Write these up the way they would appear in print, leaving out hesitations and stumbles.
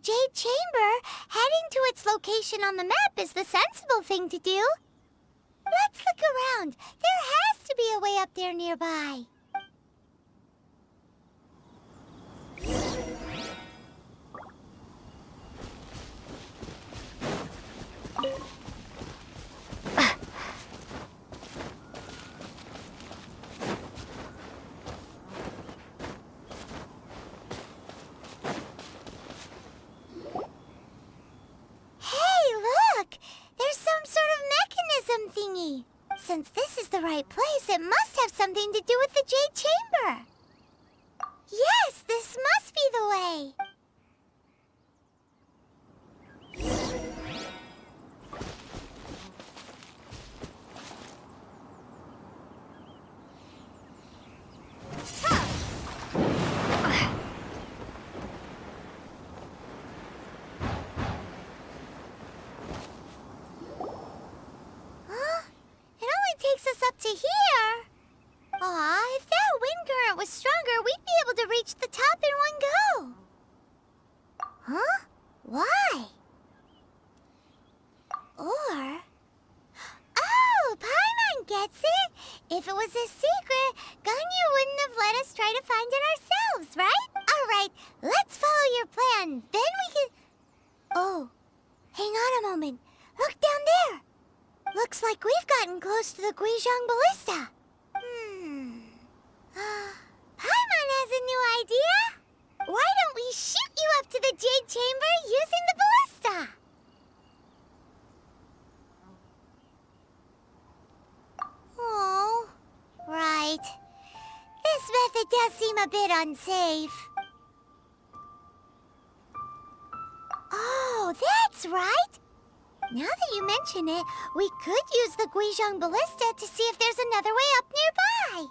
Jade Chamber, heading to its location on the map is the sensible thing to do. Let's look around. There has to be a way up there nearby. Thingy. Since this is the right place, it must have something to do with the Jade Chamber. Yes, this must be the way. Up to here. Aw, if that wind current was stronger, we'd be able to reach the top in one go. Huh? Why? Or... Oh, Paimon gets it! If it was a secret, Ganyu wouldn't have let us try to find it ourselves, right? Alright, let's follow your plan. Then we can... Oh, hang on a moment. Look down there. Looks like we've gotten close to the Guizhong Ballista. Paimon has a new idea. Why don't we shoot you up to the Jade Chamber using the ballista? Oh, right. This method does seem a bit unsafe. Oh, that's right. Now that you mention it, we could use the Guizhong Ballista to see if there's another way up nearby.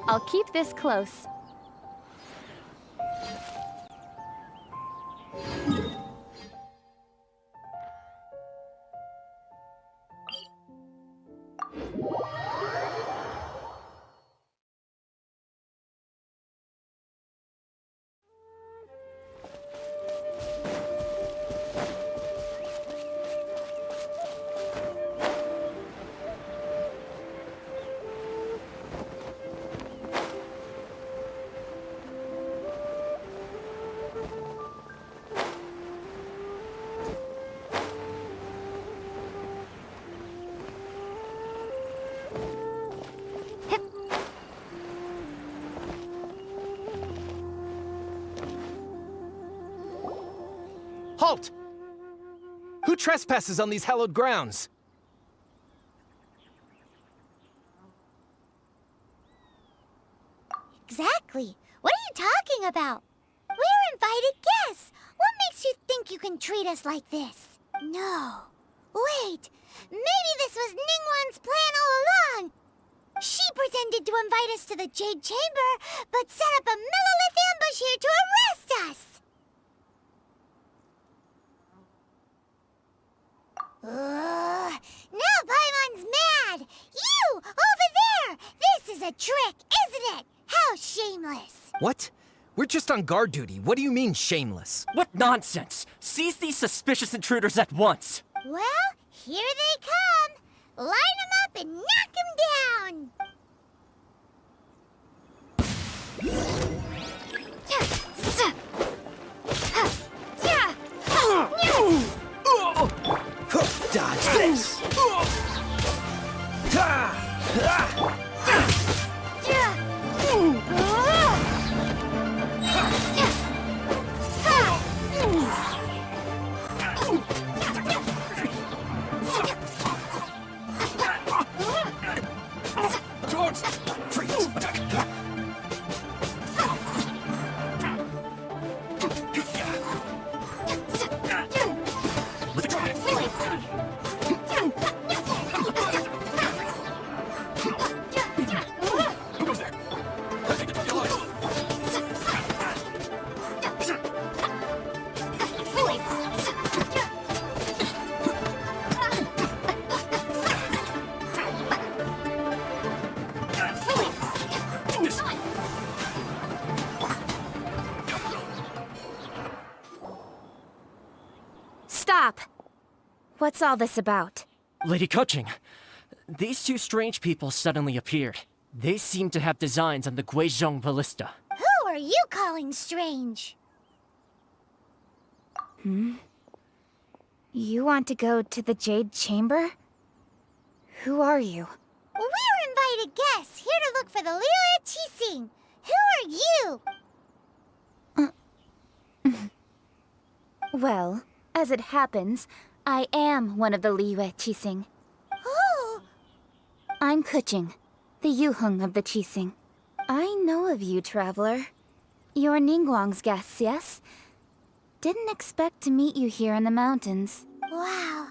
I'll keep this close. Halt! Who trespasses on these hallowed grounds? Exactly. What are you talking about? We're invited guests. What makes you think you can treat us like this? No. Wait. Maybe this was Ningguang's plan all along. She pretended to invite us to the Jade Chamber, but set up a millilith ambush here to arrest us. Now Paimon's mad! You, over there! This is a trick, isn't it? How shameless! What? We're just on guard duty. What do you mean, shameless? What nonsense! Seize these suspicious intruders at once! Well, here they come! Line them up and knock them down! Dodge this! Stop! What's all this about? Lady Kuching, these two strange people suddenly appeared. They seem to have designs on the Guizhong Ballista. Who are you calling strange? You want to go to the Jade Chamber? Who are you? We're invited guests here to look for the Liyue Qixing. Who are you? Well, as it happens, I am one of the Liyue Qixing. Oh, I'm Kuching, the Yuheng of the Qixing. I know of you, traveler. You're Ningguang's guests, yes? Didn't expect to meet you here in the mountains. wow.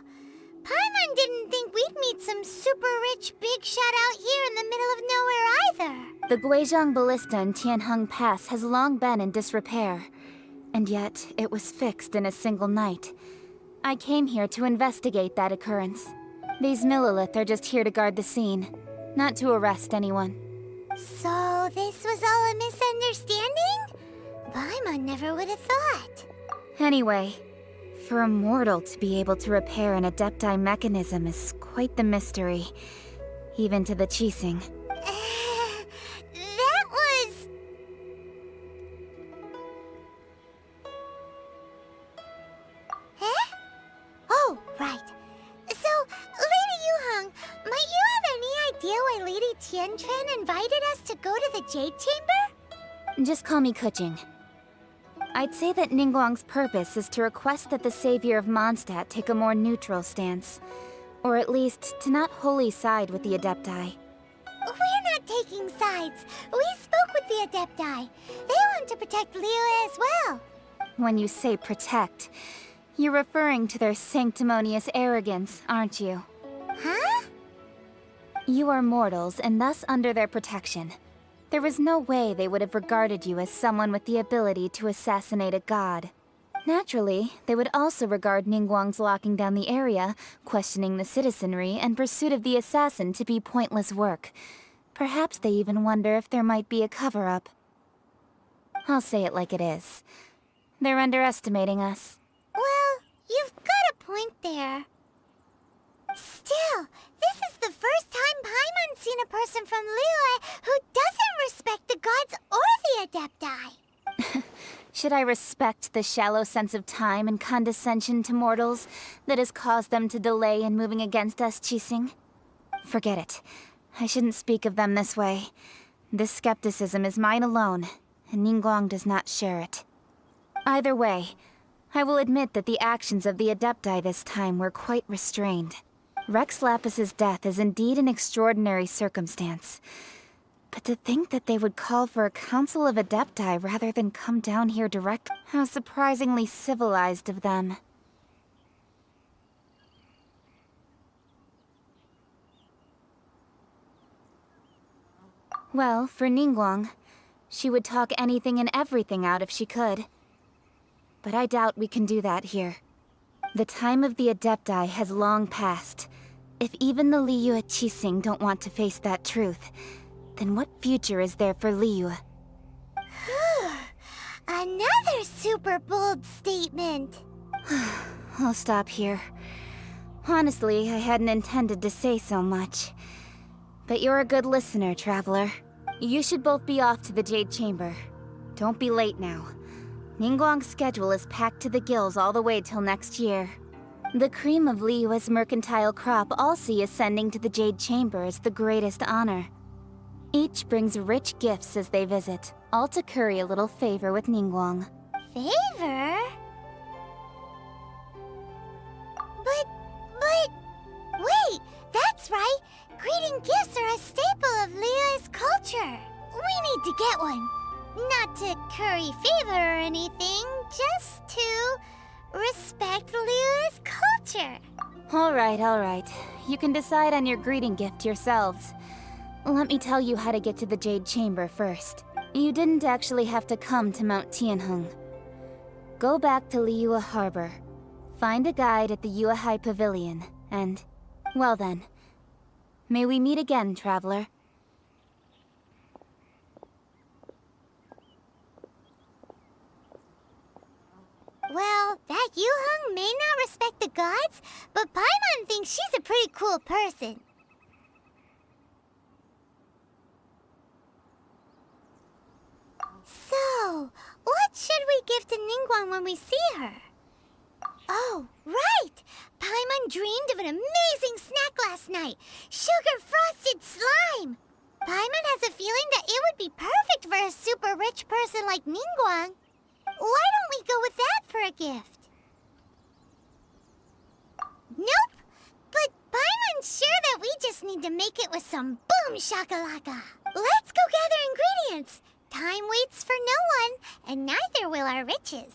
Paimon didn't think we'd meet some super rich big shot out here in the middle of nowhere either. The Guizhong Ballista in Tianheng Pass has long been in disrepair, and yet it was fixed in a single night. I came here to investigate that occurrence. These Millilith are just here to guard the scene, not to arrest anyone. So this was all a misunderstanding? Paimon never would have thought. Anyway, for a mortal to be able to repair an Adepti mechanism is quite the mystery, even to the Qixing. That was... Huh? Oh, right. So, Lady Yuheng, might you have any idea why Lady Tianquan invited us to go to the Jade Chamber? Just call me Kuching. I'd say that Ningguang's purpose is to request that the savior of Mondstadt take a more neutral stance. Or at least, to not wholly side with the Adepti. We're not taking sides. We spoke with the Adepti. They want to protect Liyue as well. When you say protect, you're referring to their sanctimonious arrogance, aren't you? Huh? You are mortals, and thus under their protection. There was no way they would have regarded you as someone with the ability to assassinate a god. Naturally, they would also regard Ningguang's locking down the area, questioning the citizenry, and pursuit of the assassin to be pointless work. Perhaps they even wonder if there might be a cover-up. I'll say it like it is. They're underestimating us. Well, you've got a point there. Still, this is the first time Paimon's seen a person from Liyue who doesn't respect the gods or the Adepti. Should I respect the shallow sense of time and condescension to mortals that has caused them to delay in moving against us, Qixing? Forget it. I shouldn't speak of them this way. This skepticism is mine alone, and Ningguang does not share it. Either way, I will admit that the actions of the Adepti this time were quite restrained. Rex Lapis's death is indeed an extraordinary circumstance. But to think that they would call for a council of Adepti rather than come down here direct, how surprisingly civilized of them. Well, for Ningguang, she would talk anything and everything out if she could. But I doubt we can do that here. The time of the Adepti has long passed. If even the Liyue Qixing don't want to face that truth, then what future is there for Liyue? Another super bold statement. I'll stop here. Honestly, I hadn't intended to say so much. But you're a good listener, traveler. You should both be off to the Jade Chamber. Don't be late now. Ningguang's schedule is packed to the gills all the way till next year. The cream of Liyue's mercantile crop all see ascending to the Jade Chamber as the greatest honor. Each brings rich gifts as they visit, all to curry a little favor with Ningguang. Favor? But... Wait, that's right! Greeting gifts are a staple of Liyue's culture. We need to get one. Not to curry favor or anything, just to respect Liyue's culture. All right. You can decide on your greeting gift yourselves. Let me tell you how to get to the Jade Chamber first. You didn't actually have to come to Mount Tianheng. Go back to Liyue Harbor. Find a guide at the Yuehai Pavilion, and... well then. May we meet again, traveler. Well, That Yu-Hung may not respect the gods, but Paimon thinks she's a pretty cool person. So, what should we give to Ningguang when we see her? Oh, right! Paimon dreamed of an amazing snack last night. Sugar-frosted slime! Paimon has a feeling that it would be perfect for a super rich person like Ningguang. Why don't we go with that for a gift? Nope! But Paimon's sure that we just need to make it with some boom shakalaka. Let's go gather ingredients. Time waits for no one, and neither will our riches.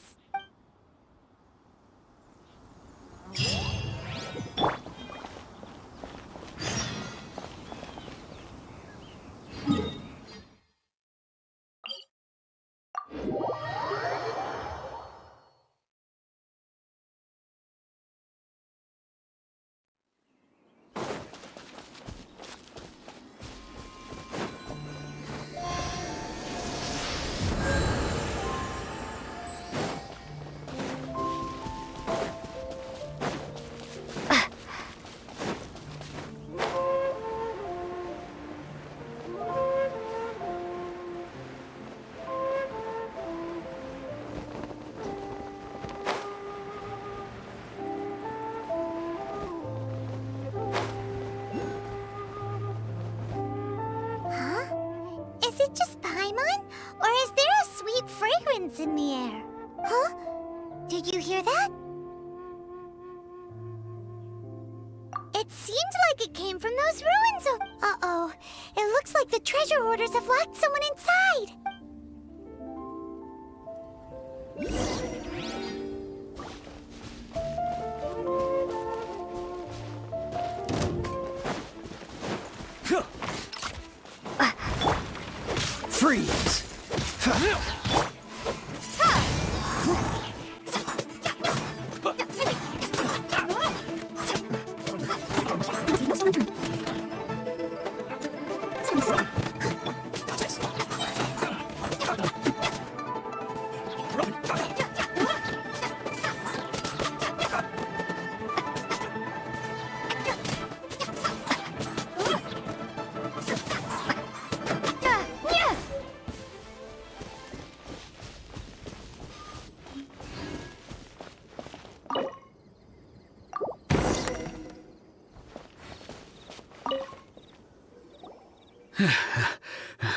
Is it just Paimon? Or is there a sweet fragrance in the air? Huh? Did you hear that? It seemed like it came from those ruins of... Uh-oh. It looks like the treasure hoarders have locked someone inside. Freeze!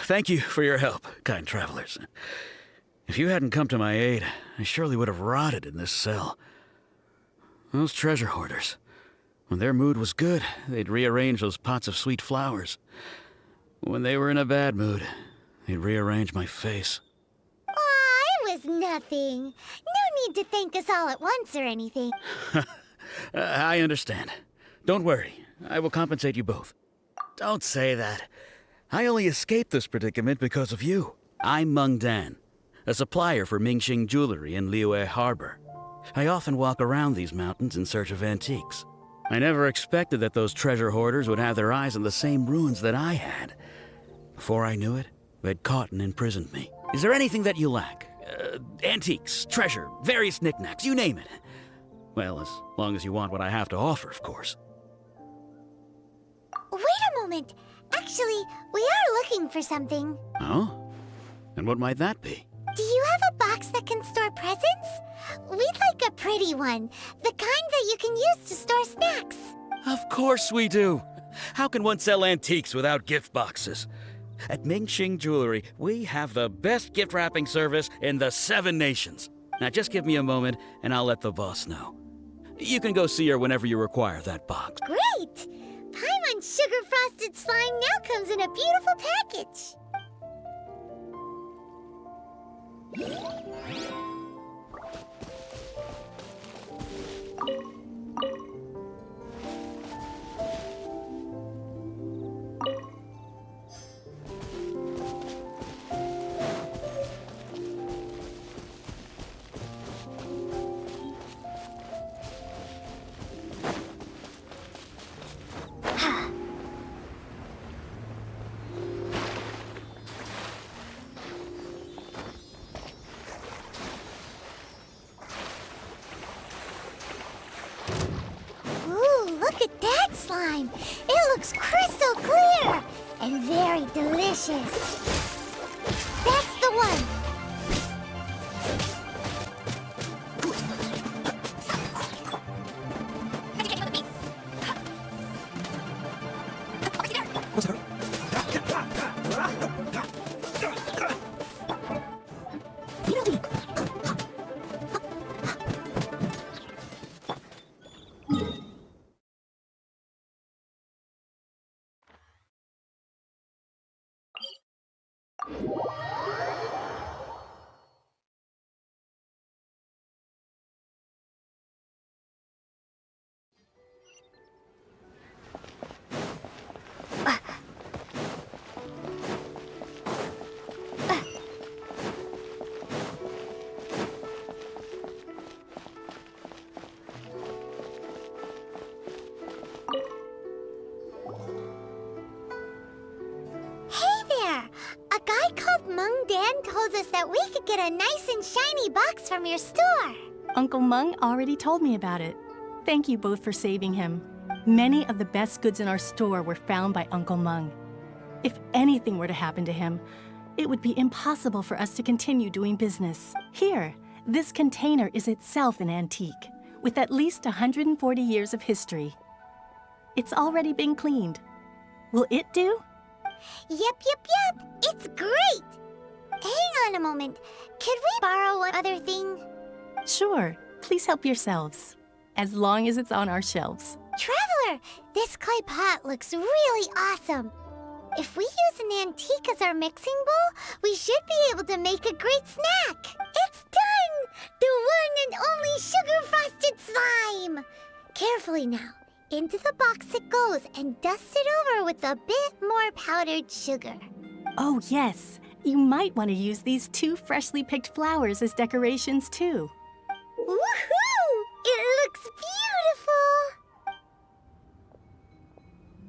Thank you for your help, kind travelers. If you hadn't come to my aid, I surely would have rotted in this cell. Those treasure hoarders, when their mood was good, they'd rearrange those pots of sweet flowers. When they were in a bad mood, they'd rearrange my face. Aw, it was nothing. No need to thank us all at once or anything. I understand. Don't worry, I will compensate you both. Don't say that. I only escaped this predicament because of you. I'm Meng Dan, a supplier for Mingxing jewelry in Liyue Harbor. I often walk around these mountains in search of antiques. I never expected that those treasure hoarders would have their eyes on the same ruins that I had. Before I knew it, they'd caught and imprisoned me. Is there anything that you lack? Antiques, treasure, various knickknacks, you name it. Well, as long as you want what I have to offer, of course. Wait a moment. Actually, we are looking for something. Oh? And what might that be? Do you have a box that can store presents? We'd like a pretty one. The kind that you can use to store snacks. Of course we do. How can one sell antiques without gift boxes? At Mingxing Jewelry, we have the best gift wrapping service in the 7 nations. Now just give me a moment and I'll let the boss know. You can go see her whenever you require that box. Great! Paimon's sugar-frosted slime now comes in a beautiful package. at that slime! It looks crystal clear! And very delicious. That's the one! Told us that we could get a nice and shiny box from your store. Uncle Mung already told me about it. Thank you both for saving him. Many of the best goods in our store were found by Uncle Mung. If anything were to happen to him, it would be impossible for us to continue doing business. Here, this container is itself an antique, with at least 140 years of history. It's already been cleaned. Will it do? Yep. It's great! Hang on a moment. Could we borrow one other thing? Sure. Please help yourselves. As long as it's on our shelves. Traveler, this clay pot looks really awesome. If we use an antique as our mixing bowl, we should be able to make a great snack. It's done! The one and only sugar-frosted slime! Carefully now. Into the box it goes and dust it over with a bit more powdered sugar. Oh, yes. You might want to use these 2 freshly picked flowers as decorations, too. Woohoo! It looks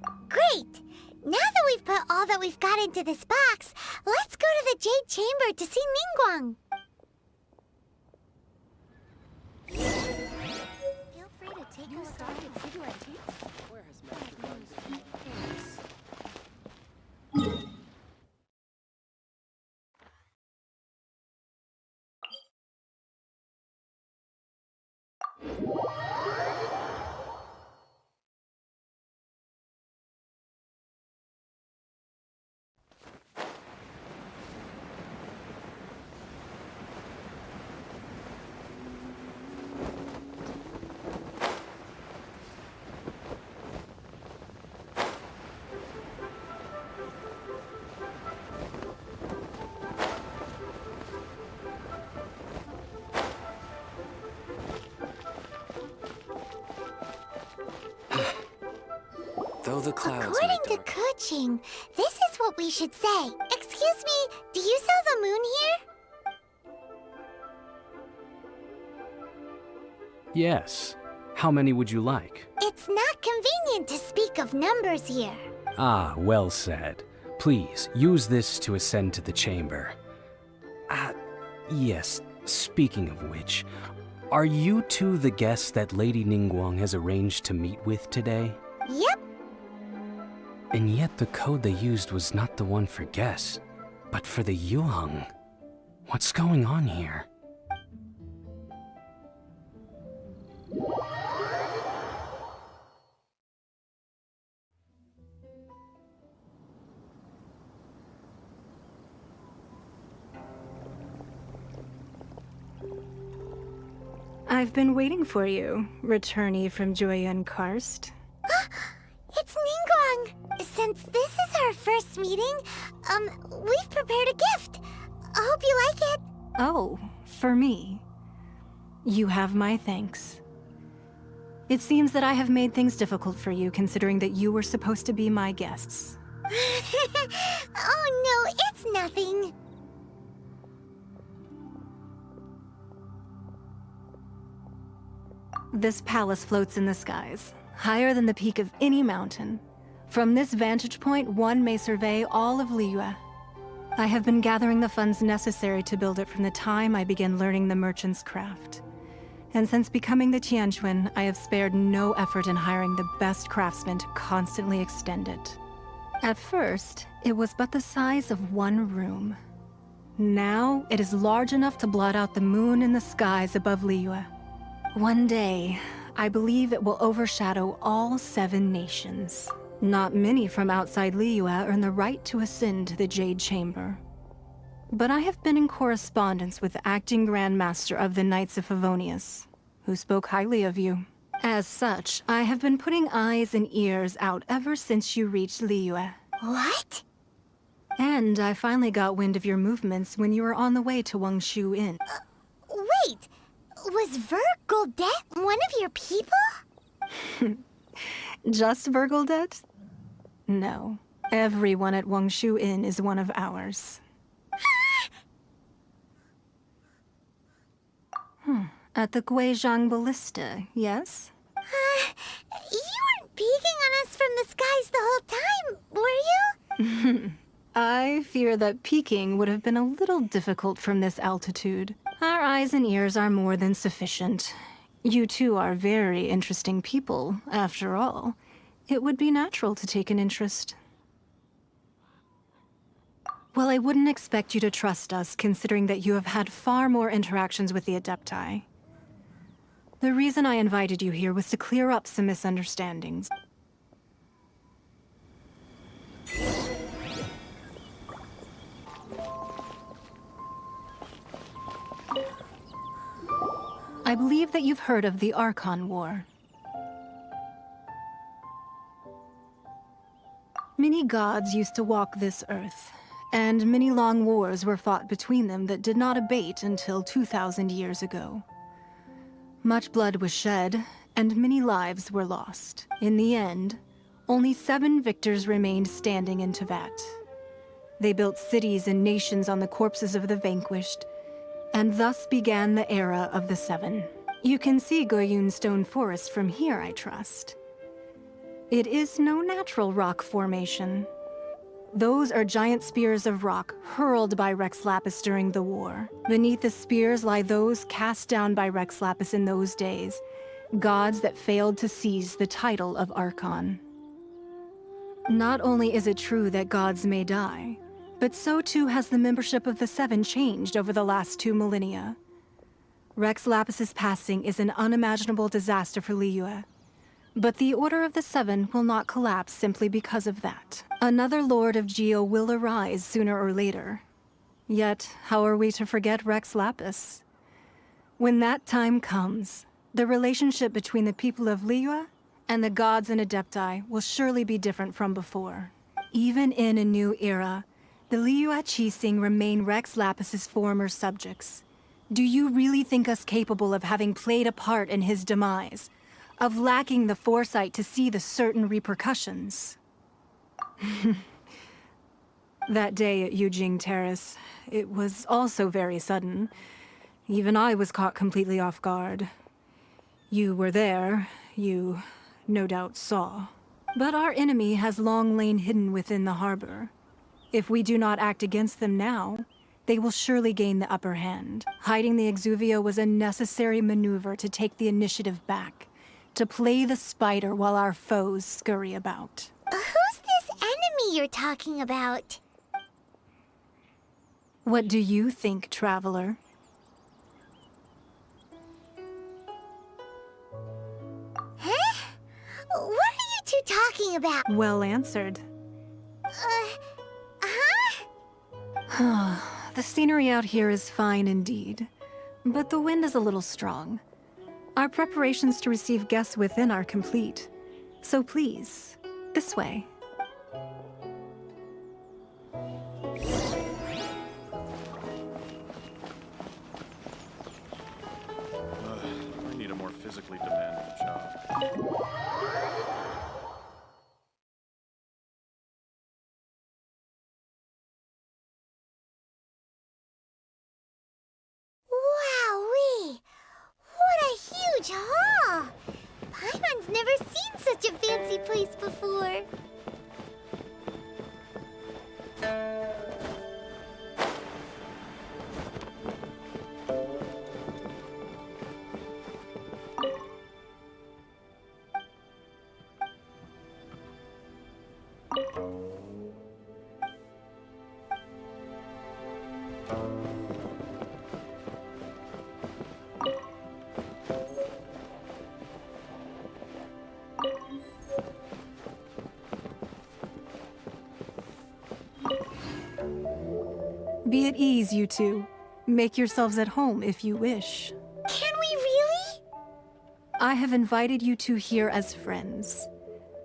beautiful! Great! Now that we've put all that we've got into this box, let's go to the Jade Chamber to see Ningguang. Feel free to take a look at cigarette tips. Where has Master gone? Though the clouds According may to darken. Kuching, this is what we should say. Excuse me, do you sell the moon here? Yes. How many would you like? It's not convenient to speak of numbers here. Ah, well said. Please, use this to ascend to the chamber. Yes, speaking of which, are you two the guests that Lady Ningguang has arranged to meet with today? Yep. And yet the code they used was not the one for guests, but for the Yuheng. What's going on here? I've been waiting for you, returnee from Joyun Karst. It's Ningguang. Since this is our first meeting, we've prepared a gift. I hope you like it. Oh, for me. You have my thanks. It seems that I have made things difficult for you, considering that you were supposed to be my guests. Oh no, it's nothing. This palace floats in the skies, higher than the peak of any mountain. From this vantage point, one may survey all of Liyue. I have been gathering the funds necessary to build it from the time I began learning the merchant's craft. And since becoming the Tianquan, I have spared no effort in hiring the best craftsmen to constantly extend it. At first, it was but the size of one room. Now, it is large enough to blot out the moon in the skies above Liyue. One day, I believe it will overshadow all 7 nations. Not many from outside Liyue earn the right to ascend to the Jade Chamber. But I have been in correspondence with the acting Grand Master of the Knights of Favonius, who spoke highly of you. As such, I have been putting eyes and ears out ever since you reached Liyue. What? And I finally got wind of your movements when you were on the way to Wangshu Inn. Wait! Was Vergoldet one of your people? Just Vergoldet? No. Everyone at Wangshu Inn is one of ours. At the Guizhang Ballista, yes? You weren't peeking on us from the skies the whole time, were you? I fear that peeking would have been a little difficult from this altitude. Our eyes and ears are more than sufficient. You two are very interesting people, after all. It would be natural to take an interest. Well, I wouldn't expect you to trust us, considering that you have had far more interactions with the Adepti. The reason I invited you here was to clear up some misunderstandings. I believe that you've heard of the Archon War. Many gods used to walk this earth, and many long wars were fought between them that did not abate until 2,000 years ago. Much blood was shed, and many lives were lost. In the end, only 7 victors remained standing in Teyvat. They built cities and nations on the corpses of the vanquished, and thus began the era of the 7. You can see Goyun Stone Forest from here, I trust. It is no natural rock formation. Those are giant spears of rock hurled by Rex Lapis during the war. Beneath the spears lie those cast down by Rex Lapis in those days, gods that failed to seize the title of Archon. Not only is it true that gods may die, but so too has the membership of the 7 changed over the last 2 millennia. Rex Lapis's passing is an unimaginable disaster for Liyue. But the Order of the 7 will not collapse simply because of that. Another Lord of Geo will arise sooner or later. Yet, how are we to forget Rex Lapis? When that time comes, the relationship between the people of Liyue and the gods and Adepti will surely be different from before. Even in a new era, the Liyue Qixing remain Rex Lapis's former subjects. Do you really think us capable of having played a part in his demise? Of lacking the foresight to see the certain repercussions? That day at Yujing Terrace, it was also very sudden. Even I was caught completely off guard. You were there, you no doubt saw. But our enemy has long lain hidden within the harbor. If we do not act against them now, they will surely gain the upper hand. Hiding the Exuvio was a necessary maneuver to take the initiative back, to play the spider while our foes scurry about. Who's this enemy you're talking about? What do you think, traveler? Huh? What are you two talking about? Well answered. The scenery out here is fine indeed, but the wind is a little strong. Our preparations to receive guests within are complete. So please, this way. I need a more physically demanding job. Wowee! What a huge hall! Paimon's never seen such a fancy place before. Be at ease, you two. Make yourselves at home if you wish. Can we really? I have invited you two here as friends.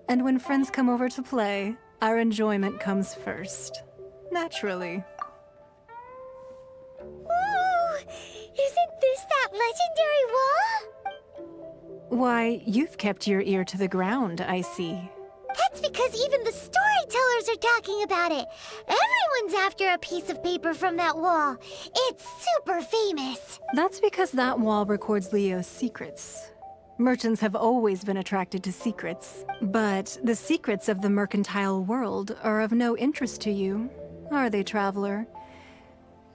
And when friends come over to play, our enjoyment comes first. Naturally. Ooh, isn't this that legendary wall? Why, you've kept your ear to the ground, I see. That's because even the storytellers are talking about it. Everyone's after a piece of paper from that wall. It's super famous. That's because that wall records Liyue's secrets. Merchants have always been attracted to secrets. But the secrets of the mercantile world are of no interest to you, are they, traveler?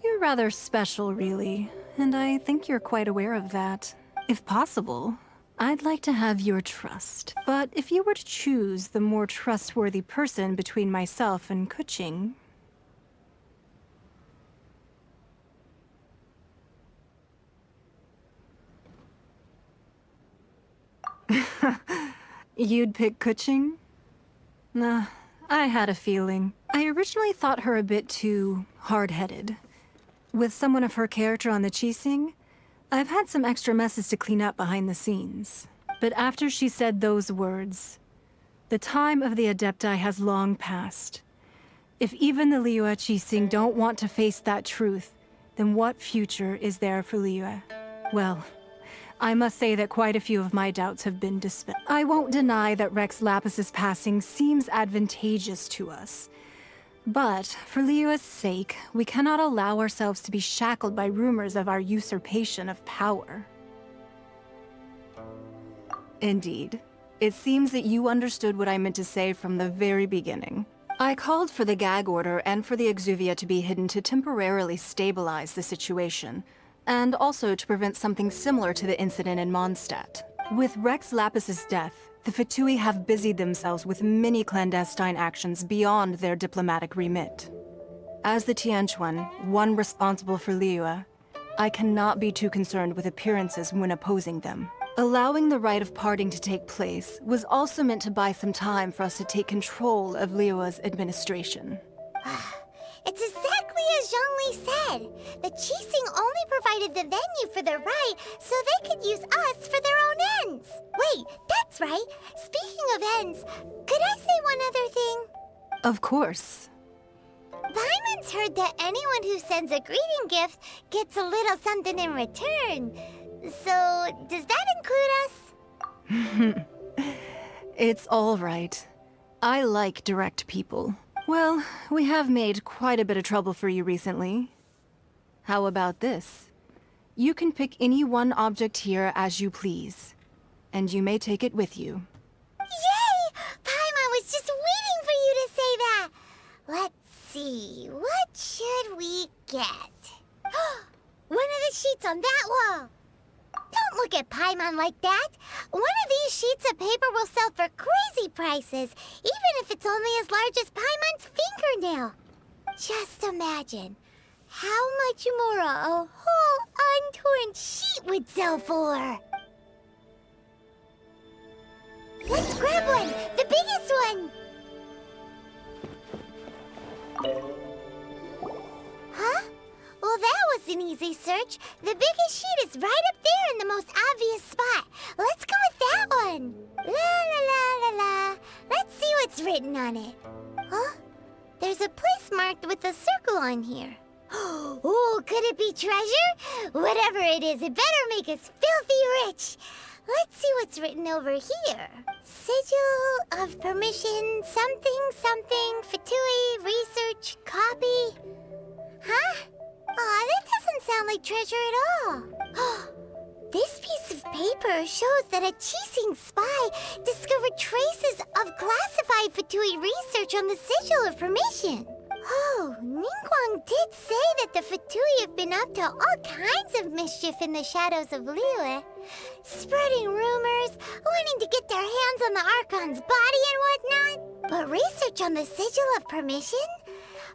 You're rather special, really, and I think you're quite aware of that. If possible, I'd like to have your trust. But if you were to choose the more trustworthy person between myself and Kuching... You'd pick Kuching? Nah, I had a feeling. I originally thought her a bit too hard-headed. With someone of her character on the Qixing, I've had some extra messes to clean up behind the scenes. But after she said those words, the time of the Adepti has long passed. If even the Liyue Qixing don't want to face that truth, then what future is there for Liyue? Well, I must say that quite a few of my doubts have been dispelled. I won't deny that Rex Lapis's passing seems advantageous to us. But, for Liyue's sake, we cannot allow ourselves to be shackled by rumors of our usurpation of power. Indeed. It seems that you understood what I meant to say from the very beginning. I called for the gag order and for the Exuvia to be hidden to temporarily stabilize the situation, and also to prevent something similar to the incident in Mondstadt. With Rex Lapis's death, the Fatui have busied themselves with many clandestine actions beyond their diplomatic remit. As the Tianquan, one responsible for Liyue, I cannot be too concerned with appearances when opposing them. Allowing the rite of parting to take place was also meant to buy some time for us to take control of Liyue's administration. It's exactly as Zhongli said. The Qixing only provided the venue for their rite so they could use us for their own ends. Wait, that's right. Speaking of ends, could I say one other thing? Of course. Paimon's heard that anyone who sends a greeting gift gets a little something in return. So, does that include us? It's all right. I like direct people. Well, we have made quite a bit of trouble for you recently. How about this? You can pick any one object here as you please, and you may take it with you. Yay! Paimon was just waiting for you to say that! Let's see, what should we get? One of the sheets on that wall! Don't look at Paimon like that! One of these sheets of paper will sell for crazy prices, even if it's only as large as Paimon's fingernail. Just imagine how much more a whole untorn sheet would sell for. Let's grab one! The biggest one! Huh? Well, that was an easy search. The biggest sheet is right up there in the most obvious spot. Let's go with that one. La la la la la. Let's see what's written on it. Huh? There's a place marked with a circle on here. Oh, could it be treasure? Whatever it is, it better make us filthy rich. Let's see what's written over here. Sigil of permission, something, something, Fatui, research, copy. Huh? Aw, that doesn't sound like treasure at all. This piece of paper shows that a Qixing spy discovered traces of classified Fatui research on the Sigil of Permission. Oh, Ningguang did say that the Fatui have been up to all kinds of mischief in the shadows of Liyue. Spreading rumors, wanting to get their hands on the Archon's body and whatnot. But research on the Sigil of Permission?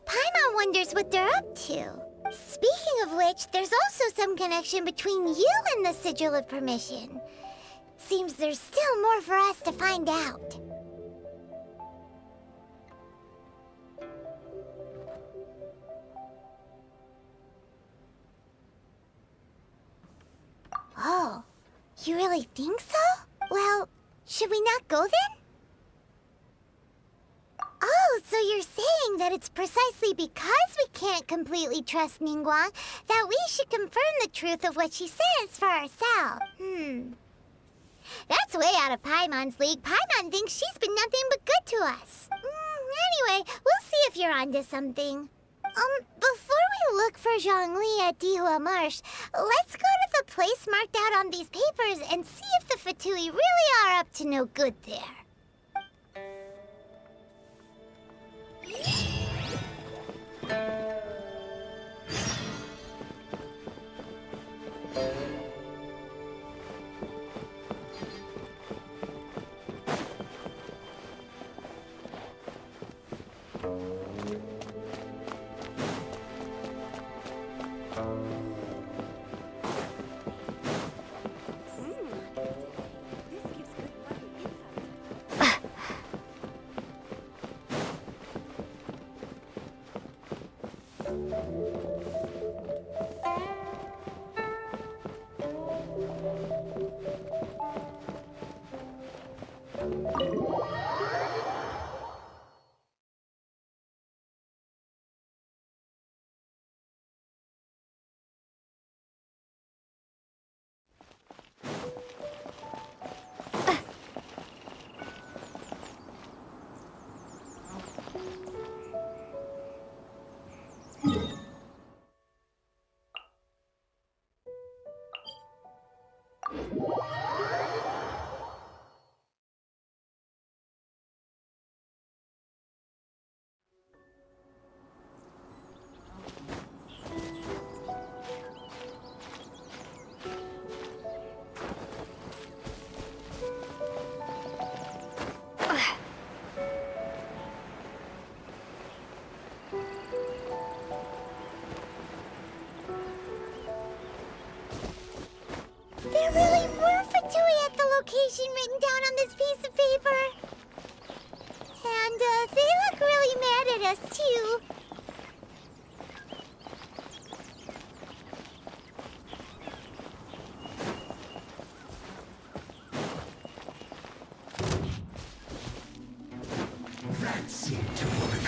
Paimon wonders what they're up to. Speaking of which, there's also some connection between you and the Sigil of Permission. Seems there's still more for us to find out. You really think so? Well, should we not go then? Oh, so you're saying that it's precisely because we can't completely trust Ningguang that we should confirm the truth of what she says for ourselves. That's way out of Paimon's league. Paimon thinks she's been nothing but good to us. Anyway, we'll see if you're onto something. Before we look for Zhongli at Dihua Marsh, let's go to the place marked out on these papers and see if the Fatui really are up to no good there. There really were Fatui at the location written down on this piece of paper. And, they look really mad at us, too. That seemed to work.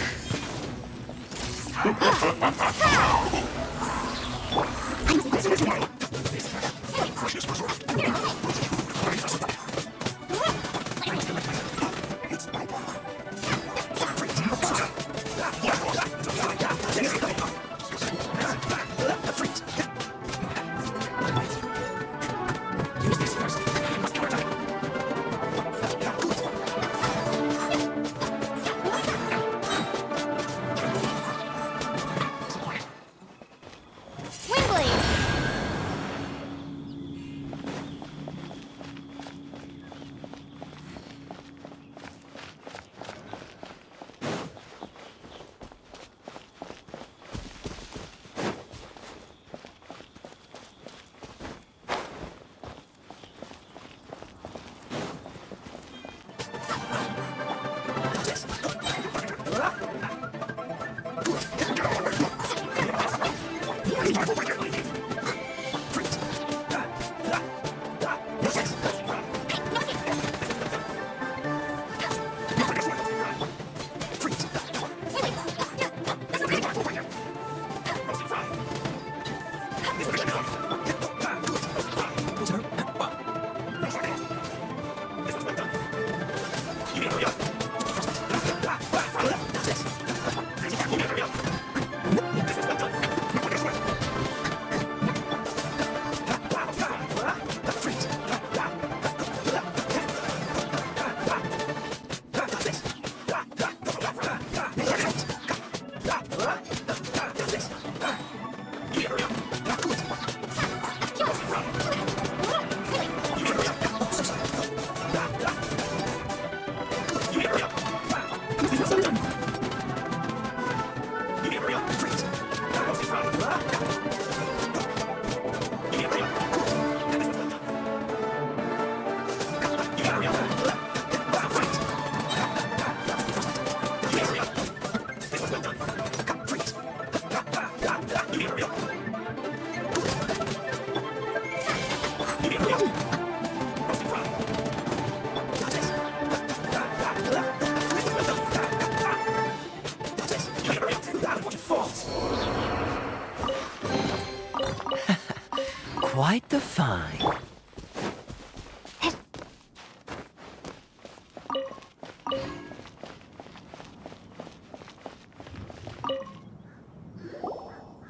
quite the find.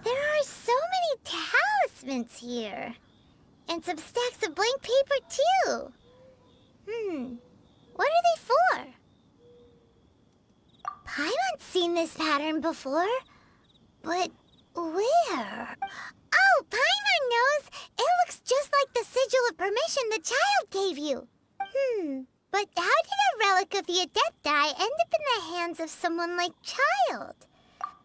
There are so many talismans here. And some stacks of blank paper, too. What are they for? Paimon's seen this pattern before. But where? Oh, Paimon knows! It looks just like the sigil of permission the child gave you. But how did a relic of the Adepti end up in the hands of someone like Child?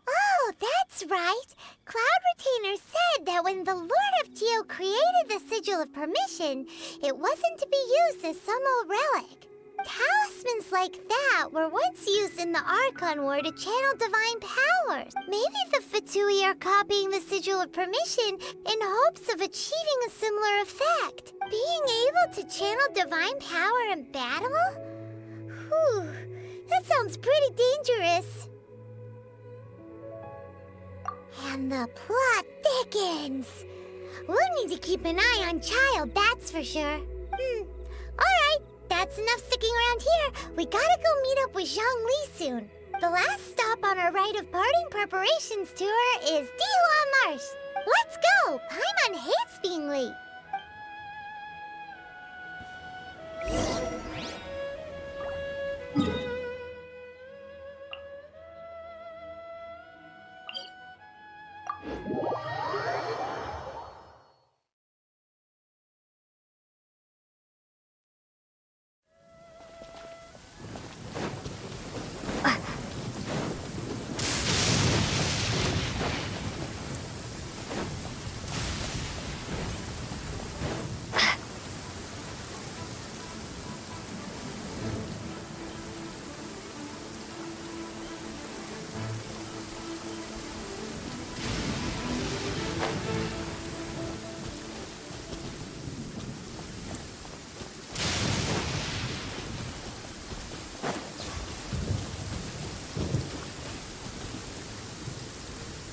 Oh, that's right. Cloud Retainer said that when the Lord of Geo created the Sigil of Permission, it wasn't to be used as some old relic. Talismans like that were once used in the Archon War to channel divine powers. Maybe the Fatui are copying the Sigil of Permission in hopes of achieving a similar effect. Being able to channel divine power in battle? Whew, that sounds pretty dangerous. And the plot thickens. We'll need to keep an eye on Child, that's for sure. Alright, that's enough sticking around here. We gotta go meet up with Zhang Li soon. The last stop on our rite of parting preparations tour is Dihua Marsh. Let's go! Paimon hates being late.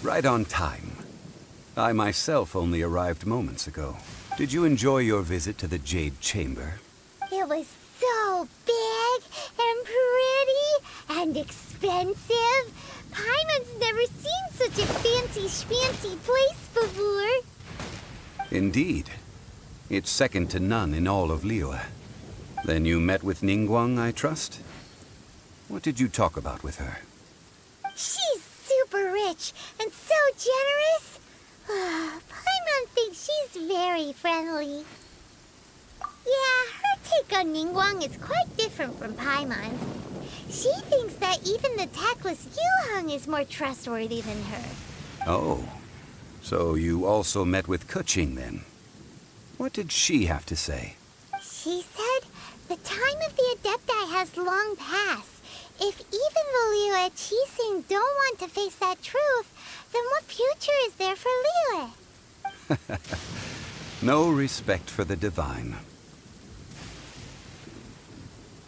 Right on time. I myself only arrived moments ago. Did you enjoy your visit to the Jade Chamber? It was so big and pretty and expensive. Paimon's never seen such a fancy schmancy place before. Indeed. It's second to none in all of Liyue. Then you met with Ningguang, I trust? What did you talk about with her? She's super rich and so generous. Paimon thinks she's very friendly. Yeah, her take on Ningguang is quite different from Paimon's. She thinks that even the tactless Yuheng is more trustworthy than her. Oh, so you also met with Keqing then? What did she have to say? She said the time of the Adepti has long passed. If even the Liyue Qixing don't want to face that truth, then what future is there for Liyue? No respect for the divine.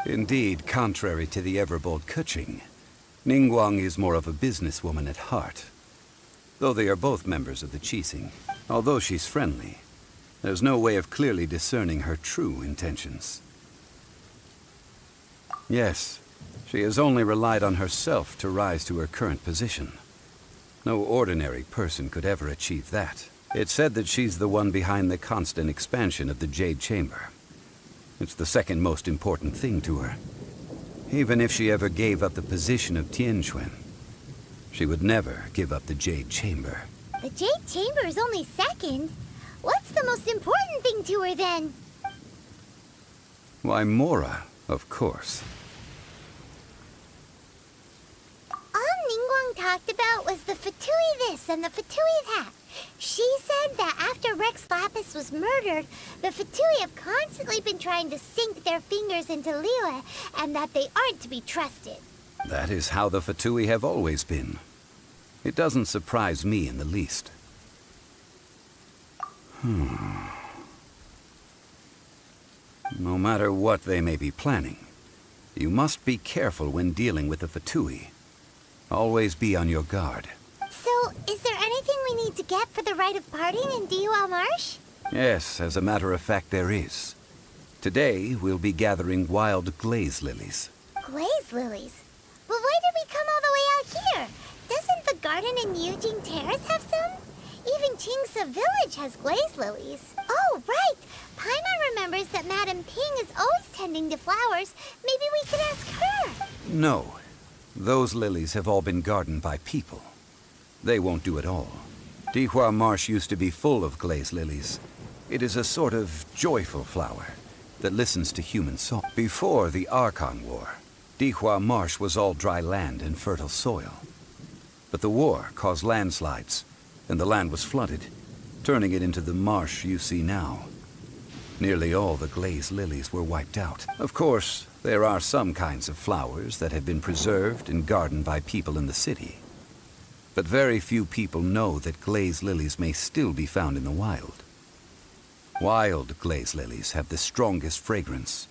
Indeed, contrary to the ever-bold Keqing, Ningguang is more of a businesswoman at heart. Though they are both members of the Qixing, although she's friendly, there's no way of clearly discerning her true intentions. Yes, she has only relied on herself to rise to her current position. No ordinary person could ever achieve that. It's said that she's the one behind the constant expansion of the Jade Chamber. It's the second most important thing to her. Even if she ever gave up the position of Tianquan, she would never give up the Jade Chamber. The Jade Chamber is only second. What's the most important thing to her then? Why, Mora, of course. All Ningguang talked about was the Fatui this and the Fatui that. She said that after Rex Lapis was murdered, the Fatui have constantly been trying to sink their fingers into Liyue, and that they aren't to be trusted. That is how the Fatui have always been. It doesn't surprise me in the least. No matter what they may be planning, you must be careful when dealing with the Fatui. Always be on your guard. So, is there anything we need to get for the rite of parting in Dihua Marsh? Yes, as a matter of fact, there is. Today, we'll be gathering wild glaze lilies. Glaze lilies? But why did we come all the way out here? Doesn't the garden in Yujing Terrace have some? Even Qingse Village has glaze lilies. Oh, right! Paimon remembers that Madame Ping is always tending to flowers. Maybe we could ask her. No. Those lilies have all been gardened by people. They won't do it all. Dihua Marsh used to be full of glaze lilies. It is a sort of joyful flower that listens to human song. Before the Archon War, Dihua Marsh was all dry land and fertile soil. But the war caused landslides, and the land was flooded, turning it into the marsh you see now. Nearly all the glaze lilies were wiped out. Of course, there are some kinds of flowers that have been preserved and gardened by people in the city. But very few people know that glaze lilies may still be found in the wild. Wild glaze lilies have the strongest fragrance.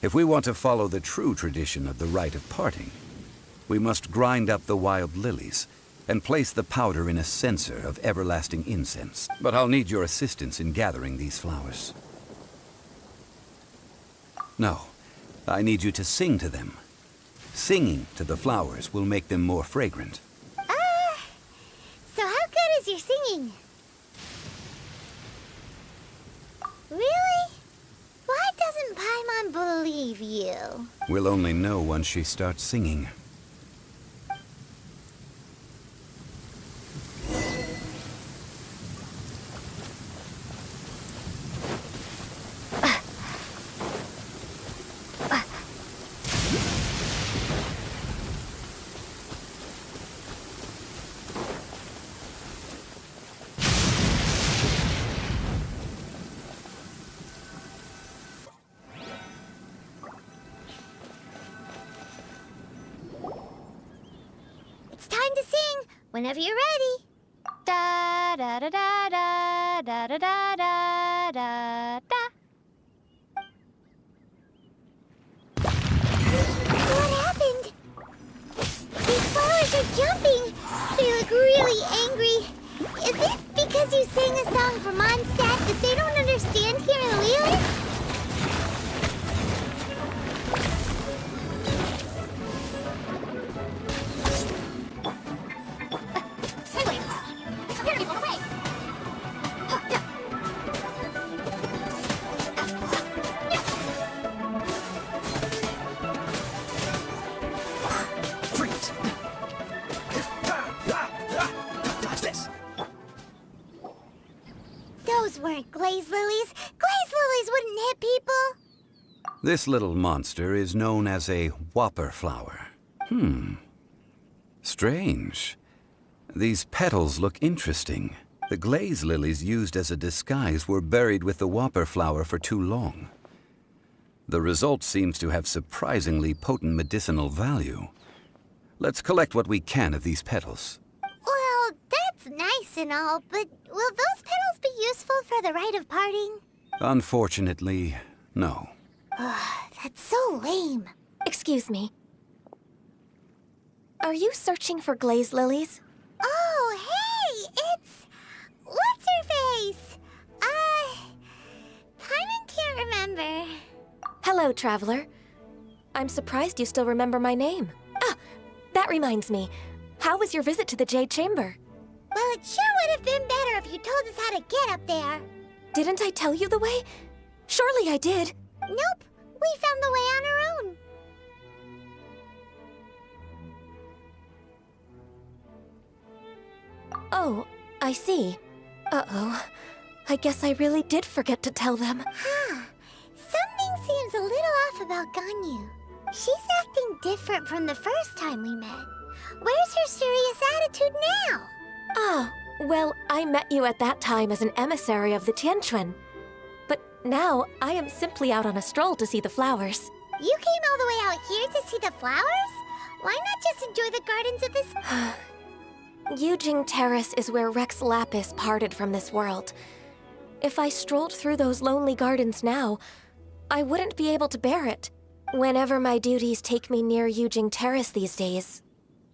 If we want to follow the true tradition of the rite of parting, we must grind up the wild lilies and place the powder in a censer of everlasting incense. But I'll need your assistance in gathering these flowers. No, I need you to sing to them. Singing to the flowers will make them more fragrant. So how good is your singing? Really? Why doesn't Paimon believe you? We'll only know once she starts singing. It's time to sing whenever you're ready. Da da da da da da da da da da da. What happened? These flowers are jumping. They look really angry. Is it because you sang a song for Mondstadt that they don't understand here in Liyue? Those weren't glaze lilies. Glaze lilies wouldn't hit people. This little monster is known as a whopper flower. Strange. These petals look interesting. The glaze lilies used as a disguise were buried with the whopper flower for too long. The result seems to have surprisingly potent medicinal value. Let's collect what we can of these petals. Well, that's nice and all, but will those petals be useful for the rite of parting? Unfortunately, no. That's so lame. Excuse me. Are you searching for glaze lilies? Oh, hey! It's... what's her face? Paimon can't remember. Hello, traveler. I'm surprised you still remember my name. Ah, that reminds me. How was your visit to the Jade Chamber? Well, it sure would have been better if you told us how to get up there. Didn't I tell you the way? Surely I did. Nope. We found the way on our own. Oh, I see. Uh-oh. I guess I really did forget to tell them. Something seems a little off about Ganyu. She's acting different from the first time we met. Where's her serious attitude now? Ah, well, I met you at that time as an emissary of the Tianquan. But now, I am simply out on a stroll to see the flowers. You came all the way out here to see the flowers? Why not just enjoy the gardens of this... Yujing Terrace is where Rex Lapis parted from this world. If I strolled through those lonely gardens now, I wouldn't be able to bear it. Whenever my duties take me near Yujing Terrace these days,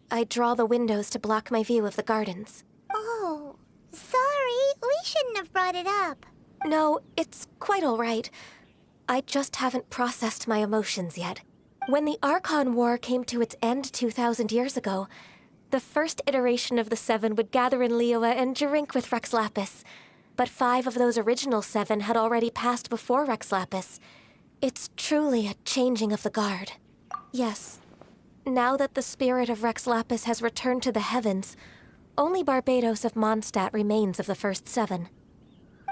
I draw the windows to block my view of the gardens. Oh, sorry. We shouldn't have brought it up. No, it's quite all right. I just haven't processed my emotions yet. When the Archon War came to its end 2,000 years ago, the first iteration of the Seven would gather in Liyue and drink with Rex Lapis. But 5 of those original 7 had already passed before Rex Lapis. It's truly a changing of the guard. Yes. Now that the spirit of Rex Lapis has returned to the heavens, only Barbados of Mondstadt remains of the first 7.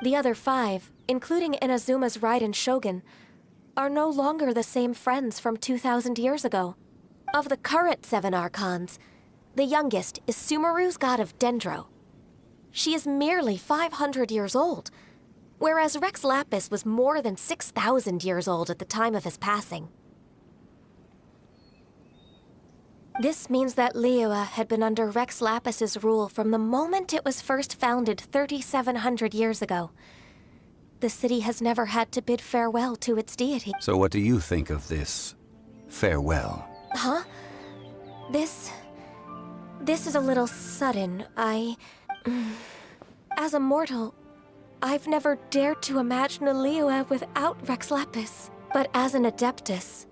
The other 5, including Inazuma's Raiden Shogun, are no longer the same friends from 2,000 years ago. Of the current 7 Archons, the youngest is Sumeru's god of Dendro. She is merely 500 years old, whereas Rex Lapis was more than 6,000 years old at the time of his passing. This means that Liyue had been under Rex Lapis's rule from the moment it was first founded 3,700 years ago. The city has never had to bid farewell to its deity. So what do you think of this farewell? Huh? This is a little sudden. As a mortal, I've never dared to imagine a Liyue without Rex Lapis. But as an Adeptus,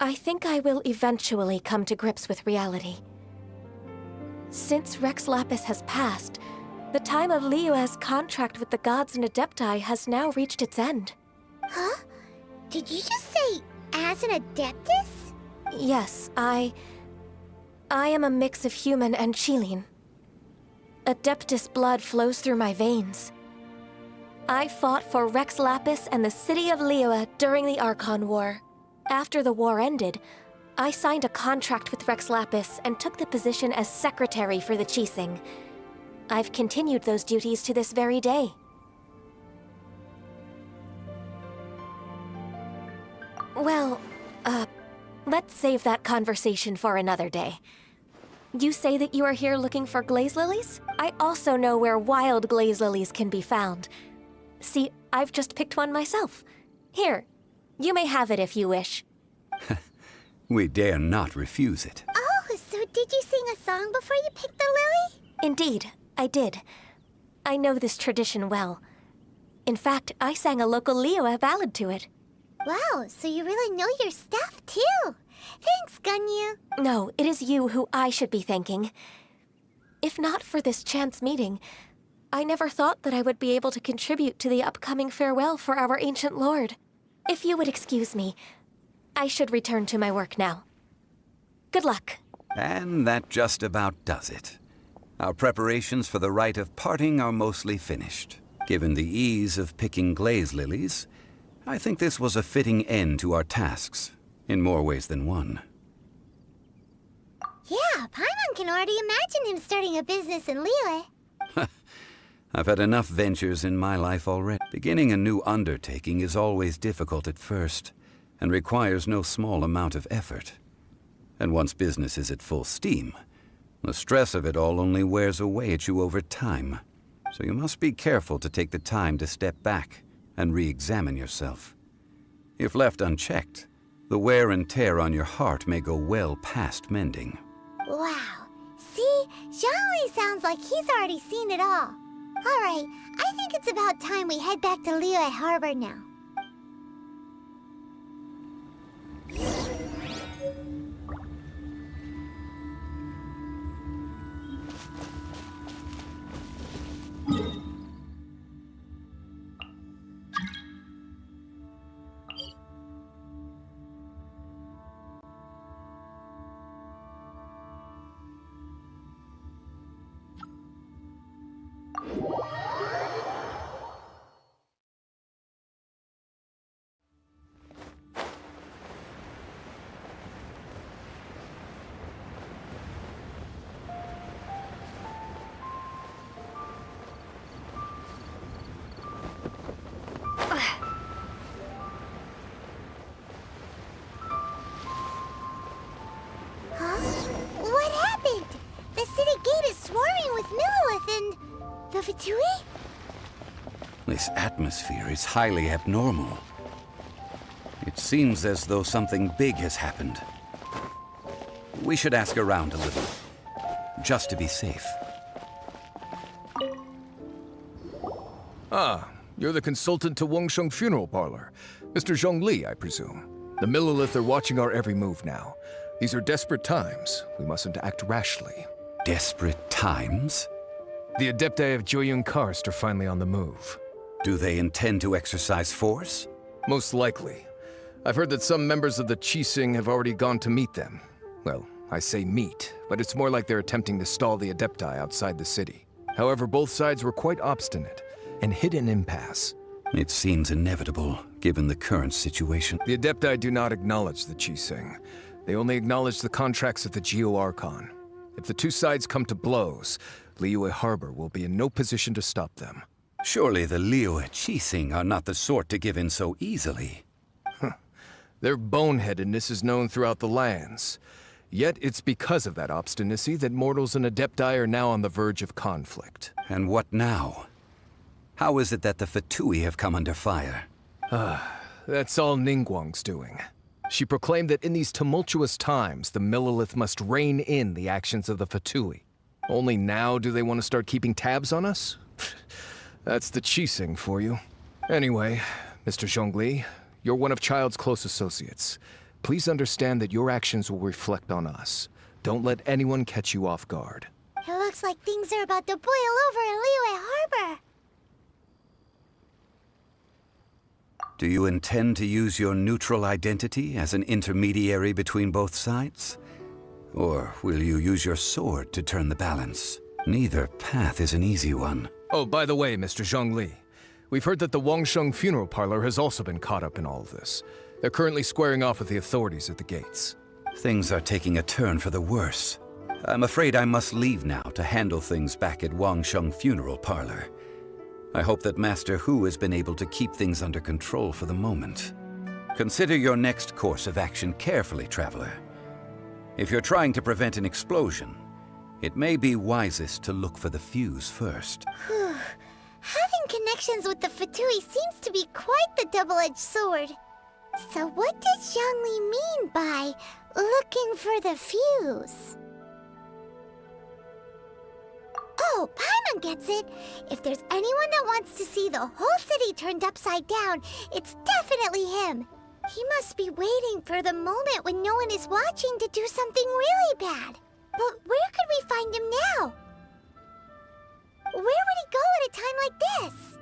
I think I will eventually come to grips with reality. Since Rex Lapis has passed, the time of Liyue's contract with the gods and Adepti has now reached its end. Huh? Did you just say, as an Adeptus? Yes, I am a mix of human and Chilean. Adeptus blood flows through my veins. I fought for Rex Lapis and the city of Liyue during the Archon War. After the war ended, I signed a contract with Rex Lapis and took the position as secretary for the Qixing. I've continued those duties to this very day. Well, let's save that conversation for another day. You say that you are here looking for glaze lilies? I also know where wild glaze lilies can be found. See, I've just picked one myself. Here, you may have it if you wish. We dare not refuse it. Oh, so did you sing a song before you picked the lily? Indeed, I did. I know this tradition well. In fact, I sang a local Liyue ballad to it. Wow, so you really know your stuff, too. Thanks, Gunyu. No, it is you who I should be thanking. If not for this chance meeting, I never thought that I would be able to contribute to the upcoming farewell for our ancient lord. If you would excuse me, I should return to my work now. Good luck. And that just about does it. Our preparations for the rite of parting are mostly finished. Given the ease of picking glaze lilies, I think this was a fitting end to our tasks, in more ways than one. Yeah, Paimon can already imagine him starting a business in Liyue. I've had enough ventures in my life already. Beginning a new undertaking is always difficult at first, and requires no small amount of effort. And once business is at full steam, the stress of it all only wears away at you over time. So you must be careful to take the time to step back and re-examine yourself. If left unchecked, the wear and tear on your heart may go well past mending. Wow. See? Zhongli sounds like he's already seen it all. Alright, I think it's about time we head back to Liyue Harbor now. This atmosphere is highly abnormal. It seems as though something big has happened. We should ask around a little, just to be safe. Ah, You're the consultant to Wangsheng Funeral Parlor. Mr. Zhongli, I presume. The Millelith are watching our every move now. These are desperate times. We mustn't act rashly. Desperate times? The Adepti of Joyun Karst are finally on the move. Do they intend to exercise force? Most likely. I've heard that some members of the Qixing have already gone to meet them. Well, I say meet, but it's more like they're attempting to stall the Adepti outside the city. However, both sides were quite obstinate and hit an impasse. It seems inevitable, given the current situation. The Adepti do not acknowledge the Qixing. They only acknowledge the contracts of the Geo-Archon. If the two sides come to blows, Liyue Harbor will be in no position to stop them. Surely the Liyue Qixing are not the sort to give in so easily. Their boneheadedness is known throughout the lands. Yet it's because of that obstinacy that mortals and Adepti are now on the verge of conflict. And what now? How is it that the Fatui have come under fire? That's all Ningguang's doing. She proclaimed that in these tumultuous times, the Millelith must rein in the actions of the Fatui. Only now do they want to start keeping tabs on us? That's the Qixing for you. Anyway, Mr. Zhongli, you're one of Child's close associates. Please understand that your actions will reflect on us. Don't let anyone catch you off guard. It looks like things are about to boil over in Liyue Harbor. Do you intend to use your neutral identity as an intermediary between both sides? Or will you use your sword to turn the balance? Neither path is an easy one. Oh, by the way, Mr. Zhongli, we've heard that the Wangsheng Funeral Parlor has also been caught up in all of this. They're currently squaring off with the authorities at the gates. Things are taking a turn for the worse. I'm afraid I must leave now to handle things back at Wangsheng Funeral Parlor. I hope that Master Hu has been able to keep things under control for the moment. Consider your next course of action carefully, Traveler. If you're trying to prevent an explosion, it may be wisest to look for the fuse first. Having connections with the Fatui seems to be quite the double-edged sword. So what does Zhongli mean by looking for the fuse? Oh, Paimon gets it. If there's anyone that wants to see the whole city turned upside down, it's definitely him. He must be waiting for the moment when no one is watching to do something really bad. But where could we find him now? Where would he go at a time like this?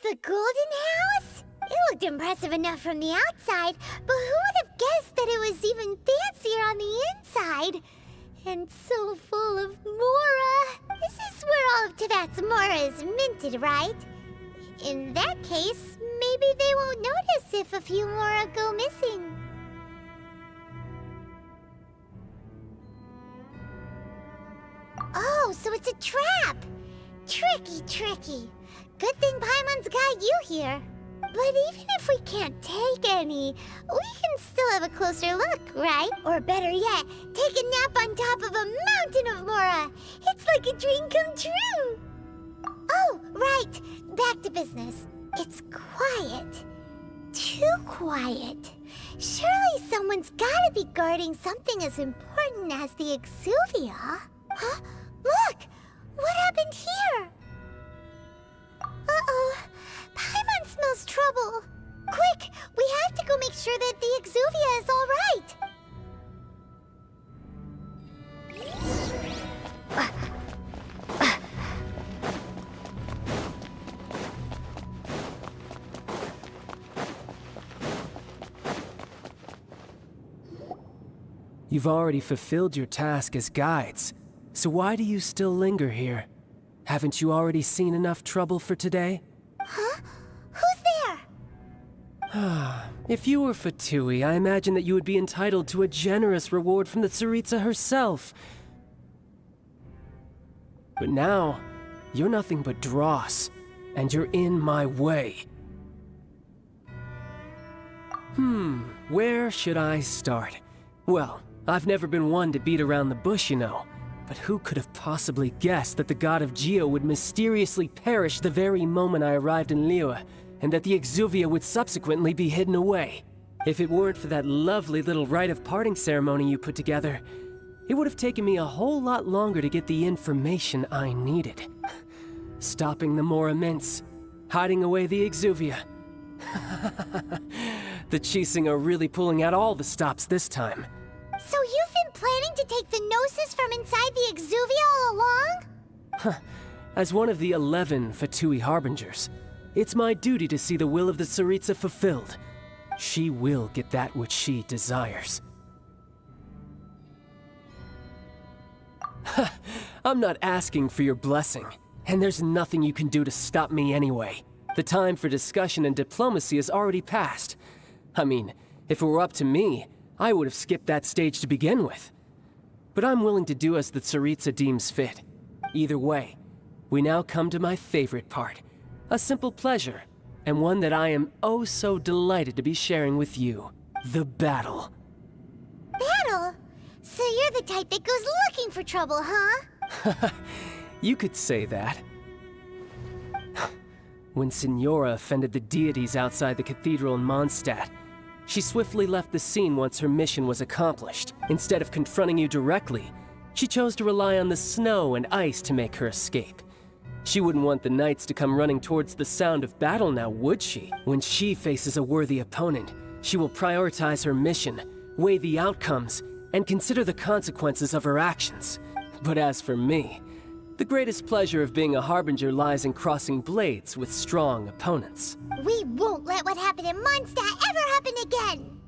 The Golden House? It looked impressive enough from the outside, but who would have guessed that it was even fancier on the inside? And so full of Mora. This is where all of Teyvat's Mora is minted, right? In that case, maybe they won't notice if a few Mora go missing. Oh, so it's a trap! Tricky, tricky. Good thing Paimon's got you here. But even if we can't take any, we can still have a closer look, right? Or better yet, take a nap on top of a mountain of Mora. It's like a dream come true. Oh, right. Back to business. It's quiet. Too quiet. Surely someone's gotta be guarding something as important as the Exuvia. Huh? Look! What happened here? Uh-oh. Paimon smells trouble. Quick! We have to go make sure that the Exuvia is all right. You've already fulfilled your task as guides, so why do you still linger here? Haven't you already seen enough trouble for today? Huh? Who's there? If you were Fatui, I imagine that you would be entitled to a generous reward from the Tsaritsa herself. But now, you're nothing but dross, and you're in my way. Where should I start? Well, I've never been one to beat around the bush, you know. But who could have possibly guessed that the god of Geo would mysteriously perish the very moment I arrived in Liyue, and that the Exuvia would subsequently be hidden away? If it weren't for that lovely little rite of parting ceremony you put together, it would have taken me a whole lot longer to get the information I needed. Stopping the Mora Mints, hiding away the Exuvia. The Qixing are really pulling out all the stops this time. So you've been planning to take the Gnosis from inside the Exuvia all along? As one of the 11 Fatui Harbingers, it's my duty to see the will of the Tsaritsa fulfilled. She will get that which she desires. I'm not asking for your blessing, and there's nothing you can do to stop me anyway. The time for discussion and diplomacy has already passed. I mean, if it were up to me, I would have skipped that stage to begin with. But I'm willing to do as the Tsaritsa deems fit. Either way, we now come to my favorite part. A simple pleasure, and one that I am oh so delighted to be sharing with you. The battle. Battle? So you're the type that goes looking for trouble, huh? You could say that. When Signora offended the deities outside the cathedral in Mondstadt, she swiftly left the scene once her mission was accomplished. Instead of confronting you directly, she chose to rely on the snow and ice to make her escape. She wouldn't want the knights to come running towards the sound of battle now, would she? When she faces a worthy opponent, she will prioritize her mission, weigh the outcomes, and consider the consequences of her actions. But as for me, the greatest pleasure of being a Harbinger lies in crossing blades with strong opponents. We won't let what happened in Mondstadt ever happen again!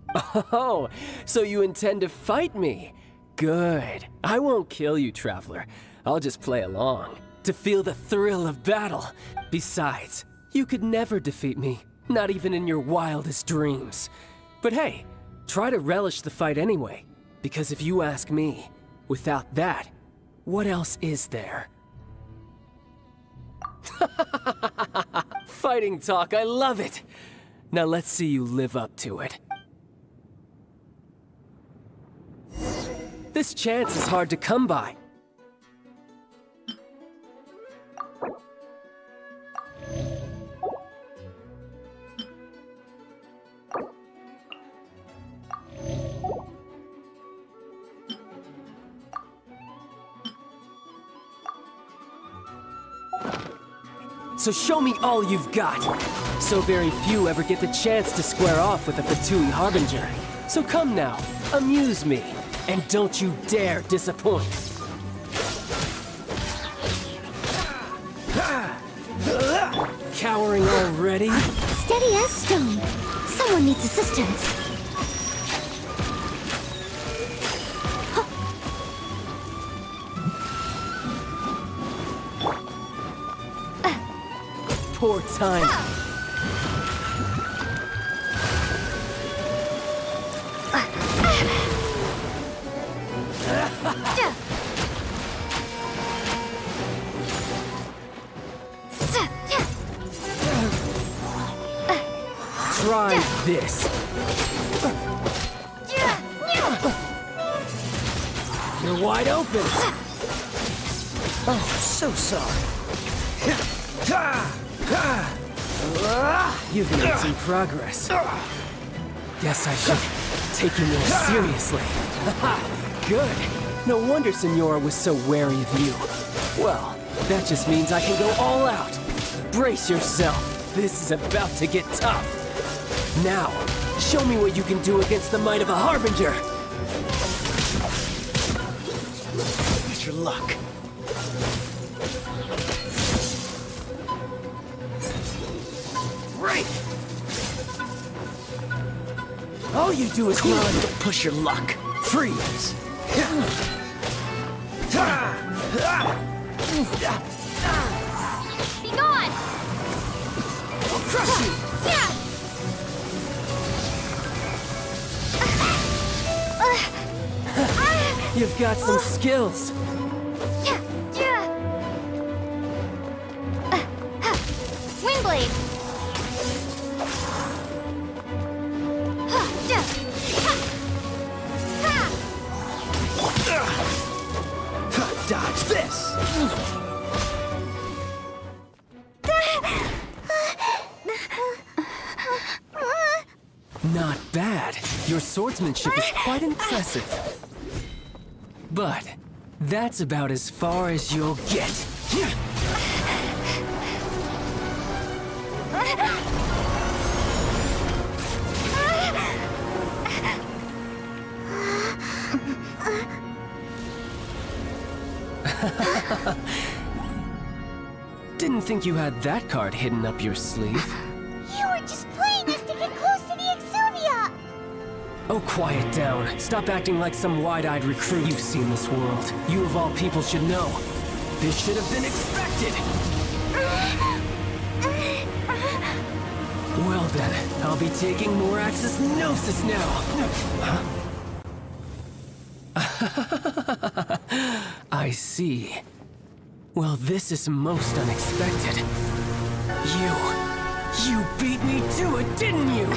Oh, so you intend to fight me? Good. I won't kill you, Traveler. I'll just play along, to feel the thrill of battle. Besides, you could never defeat me, not even in your wildest dreams. But hey, try to relish the fight anyway, because if you ask me, without that, what else is there? Fighting talk, I love it! Now let's see you live up to it. This chance is hard to come by. So show me all you've got. So very few ever get the chance to square off with a Fatui Harbinger. So come now, amuse me, and don't you dare disappoint. Cowering already? Steady as stone. Someone needs assistance. Poor time. try this. You're wide open. Oh, so sorry. You've made some progress. Guess I should take you more seriously. Good. No wonder Senora was so wary of you. Well, that just means I can go all out. Brace yourself. This is about to get tough. Now, show me what you can do against the might of a Harbinger. Get your luck. Right. All you do is run to push your luck. Freeze. Be gone! I'll crush you! You've got some skills. Windblade! Dodge this! Not bad. Your swordsmanship is quite impressive. But that's about as far as you'll get. Didn't think you had that card hidden up your sleeve. You were just playing us to get close to the Exuvia! Oh, quiet down. Stop acting like some wide-eyed recruit. You've seen this world. You of all people should know. This should have been expected! Well then, I'll be taking more Axis Gnosis now. I see. Well, this is most unexpected. You beat me to it, didn't you?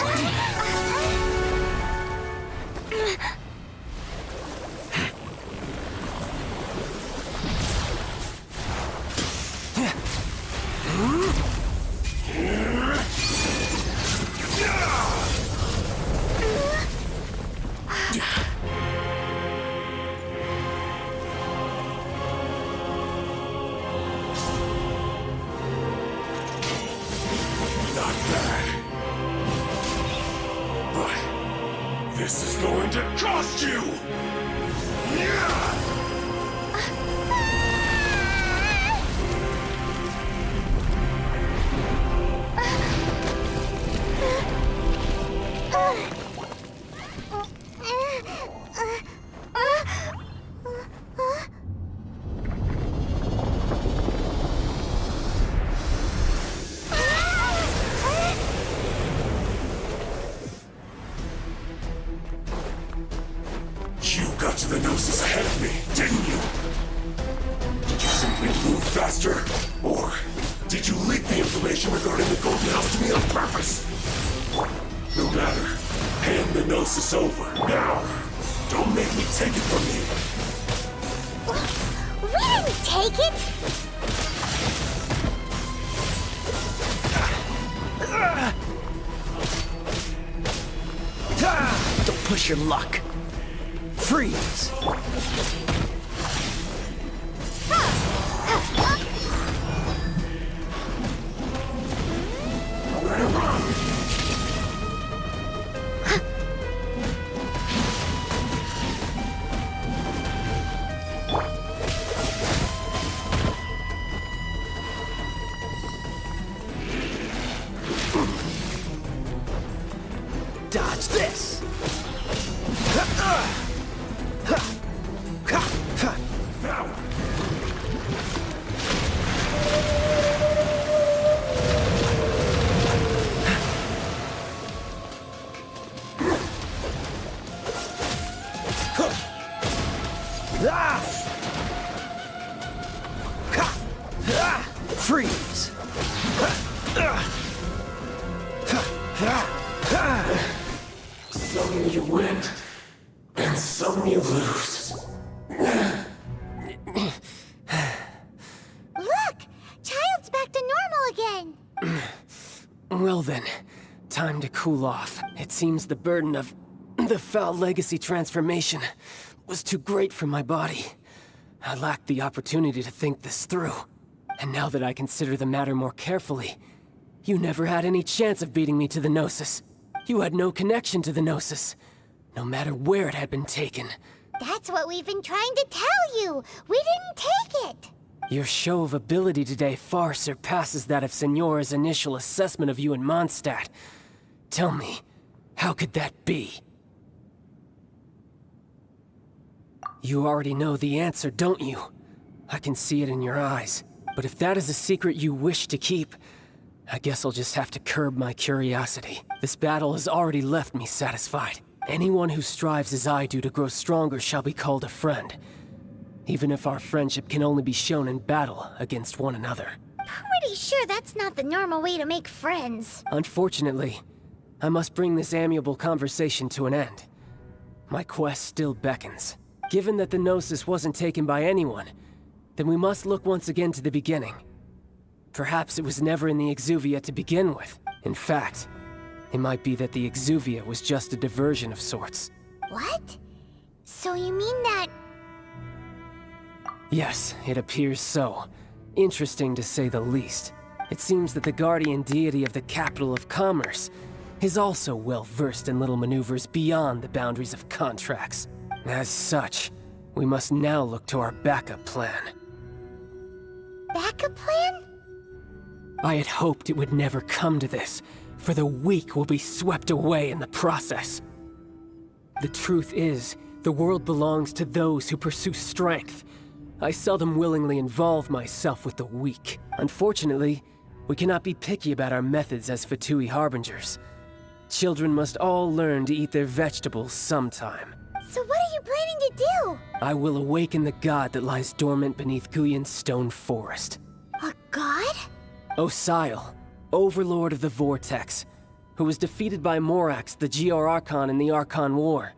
This is going to cost you! You got to the Gnosis ahead of me, didn't you? Did you simply move faster? Or did you leak the information regarding the Golden House to me on purpose? No matter. Hand the Gnosis over, now. Don't make me take it from you. We didn't take it! Don't push your luck. Freeze! Dodge this! Freeze! Some you win, and some you lose. Look! Child's back to normal again! Well then, time to cool off. It seems the burden of the foul legacy transformation was too great for my body. I lacked the opportunity to think this through. And now that I consider the matter more carefully, you never had any chance of beating me to the Gnosis. You had no connection to the Gnosis, no matter where it had been taken. That's what we've been trying to tell you! We didn't take it! Your show of ability today far surpasses that of Signora's initial assessment of you in Mondstadt. Tell me, how could that be? You already know the answer, don't you? I can see it in your eyes. But if that is a secret you wish to keep, I guess I'll just have to curb my curiosity. This battle has already left me satisfied. Anyone who strives as I do to grow stronger shall be called a friend. Even if our friendship can only be shown in battle against one another. Pretty sure that's not the normal way to make friends. Unfortunately, I must bring this amiable conversation to an end. My quest still beckons. Given that the Gnosis wasn't taken by anyone, then we must look once again to the beginning. Perhaps it was never in the Exuvia to begin with. In fact, it might be that the Exuvia was just a diversion of sorts. What? So you mean that... Yes, it appears so. Interesting to say the least. It seems that the guardian deity of the capital of commerce is also well versed in little maneuvers beyond the boundaries of contracts. As such, we must now look to our backup plan. Backup plan? I had hoped it would never come to this, for the weak will be swept away in the process. The truth is, the world belongs to those who pursue strength. I seldom willingly involve myself with the weak. Unfortunately, we cannot be picky about our methods as Fatui Harbingers. Children must all learn to eat their vegetables sometime. So what are you planning to do? I will awaken the god that lies dormant beneath Guyon's stone forest. A god? Osial, overlord of the Vortex, who was defeated by Morax, the Geo-Archon in the Archon War,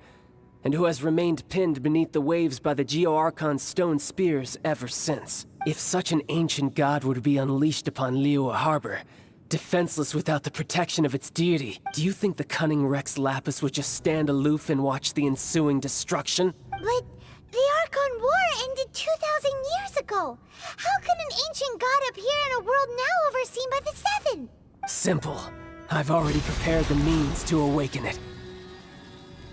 and who has remained pinned beneath the waves by the Geo-Archon's stone spears ever since. If such an ancient god were to be unleashed upon Liyue Harbor, defenseless without the protection of its deity, do you think the cunning Rex Lapis would just stand aloof and watch the ensuing destruction? But the Archon War ended 2,000 years ago. How can an ancient god appear in a world now overseen by the Seven? Simple. I've already prepared the means to awaken it.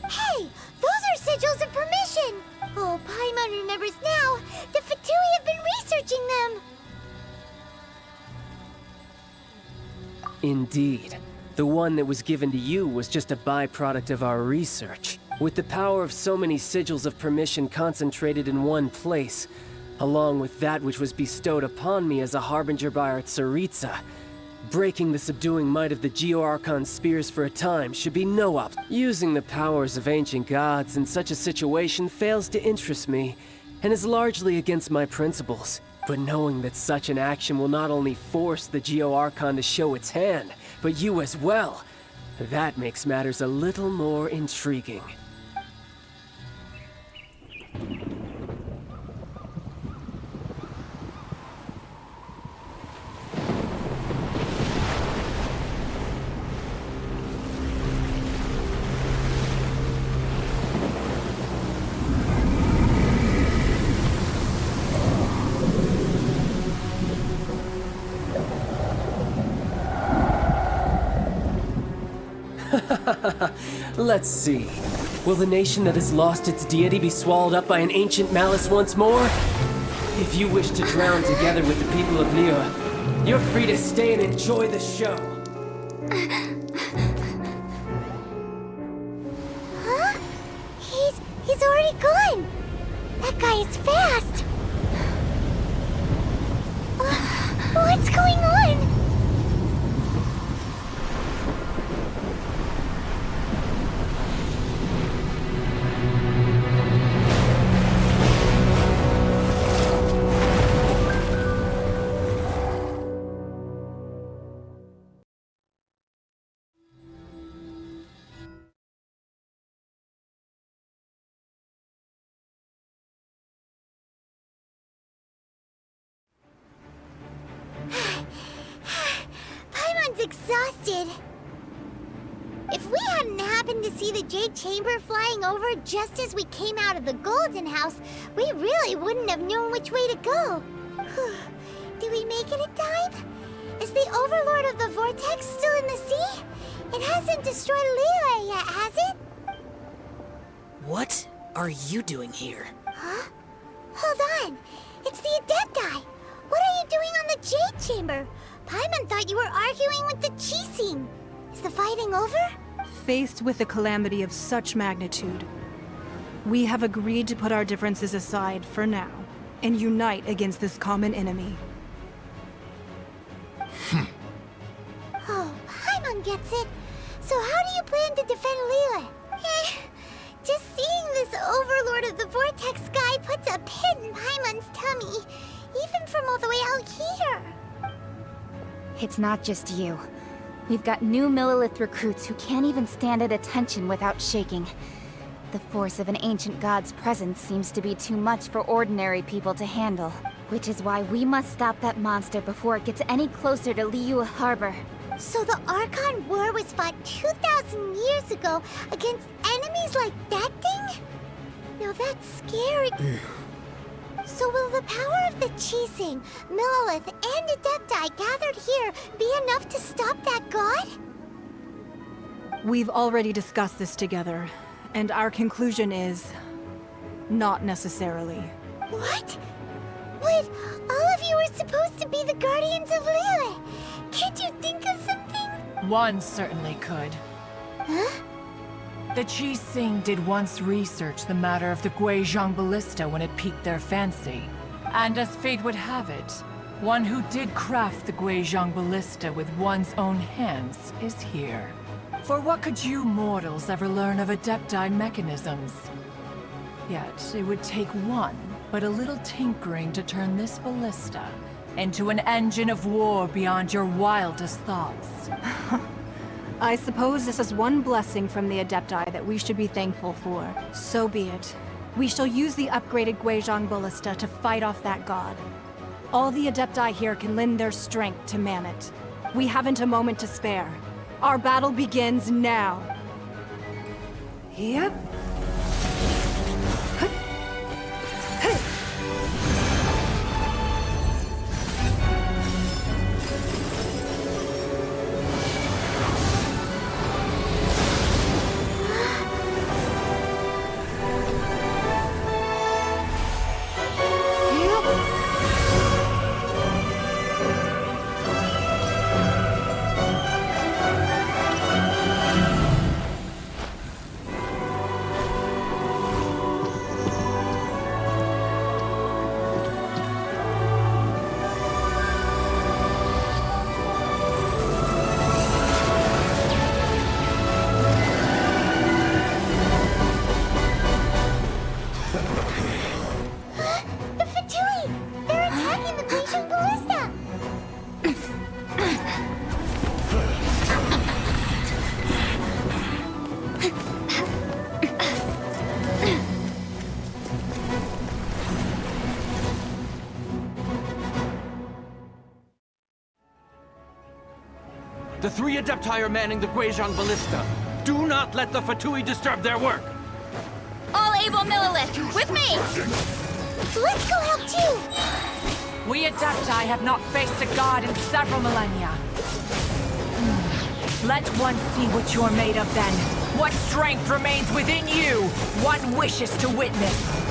Hey, those are sigils of permission. Oh, Paimon remembers now. The Fatui have been researching them. Indeed. The one that was given to you was just a byproduct of our research. With the power of so many sigils of permission concentrated in one place, along with that which was bestowed upon me as a harbinger by our Tsaritsa, breaking the subduing might of the Geo-Archon spears for a time should be no obstacle. Using the powers of ancient gods in such a situation fails to interest me, and is largely against my principles. But knowing that such an action will not only force the Geo-Archon to show its hand, but you as well, that makes matters a little more intriguing. Let's see. Will the nation that has lost its deity be swallowed up by an ancient malice once more? If you wish to drown together with the people of Liyue, you're free to stay and enjoy the show. Huh? He's already gone. That guy is fast. What's going on? Everyone's exhausted. If we hadn't happened to see the Jade Chamber flying over just as we came out of the Golden House, we really wouldn't have known which way to go. Did we make it in time? Is the Overlord of the Vortex still in the sea? It hasn't destroyed Liyue yet, has it? What are you doing here? Huh? Hold on. It's the Adepti. What are you doing on the Jade Chamber? Paimon thought you were arguing with the Qixing. Is the fighting over? Faced with a calamity of such magnitude, we have agreed to put our differences aside for now and unite against this common enemy. Oh, Paimon gets it. So how do you plan to defend Liyue? Just seeing this Overlord of the Vortex guy puts a pit in Paimon's tummy, even from all the way out here. It's not just you. We've got new Millilith recruits who can't even stand at attention without shaking. The force of an ancient god's presence seems to be too much for ordinary people to handle. Which is why we must stop that monster before it gets any closer to Liyue Harbor. So the Archon War was fought 2,000 years ago against enemies like that thing? Now that's scary. So will the power of the Qixing, Millilith, and Adepti gathered here be enough to stop that god? We've already discussed this together, and our conclusion is... not necessarily. What? But all of you were supposed to be the guardians of Liyue. Can't you think of something? One certainly could. Huh? The Qixing did once research the matter of the Guizhong Ballista when it piqued their fancy. And as fate would have it, one who did craft the Guizhong Ballista with one's own hands is here. For what could you mortals ever learn of Adepti mechanisms? Yet, it would take one, but a little tinkering to turn this ballista into an engine of war beyond your wildest thoughts. I suppose this is one blessing from the Adepti that we should be thankful for. So be it. We shall use the upgraded Guizhong Ballista to fight off that god. All the Adepti here can lend their strength to man it. We haven't a moment to spare. Our battle begins now. Yep. The three Adepti are manning the Guizhong Ballista. Do not let the Fatui disturb their work! All able Millilith, with me! Let's go help too! We Adepti have not faced a god in several millennia. Let one see what you're made of then. What strength remains within you, one wishes to witness.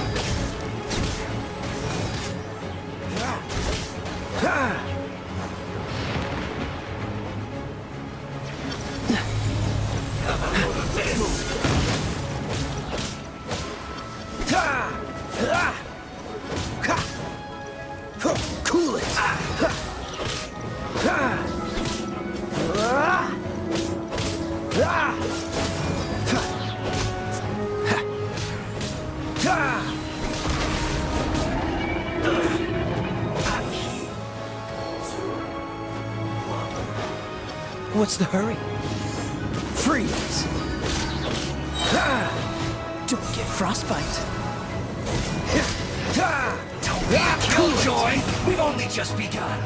Cool it! What's the hurry? Freeze! Don't get frostbite. Don't be a killjoy! We've only just begun!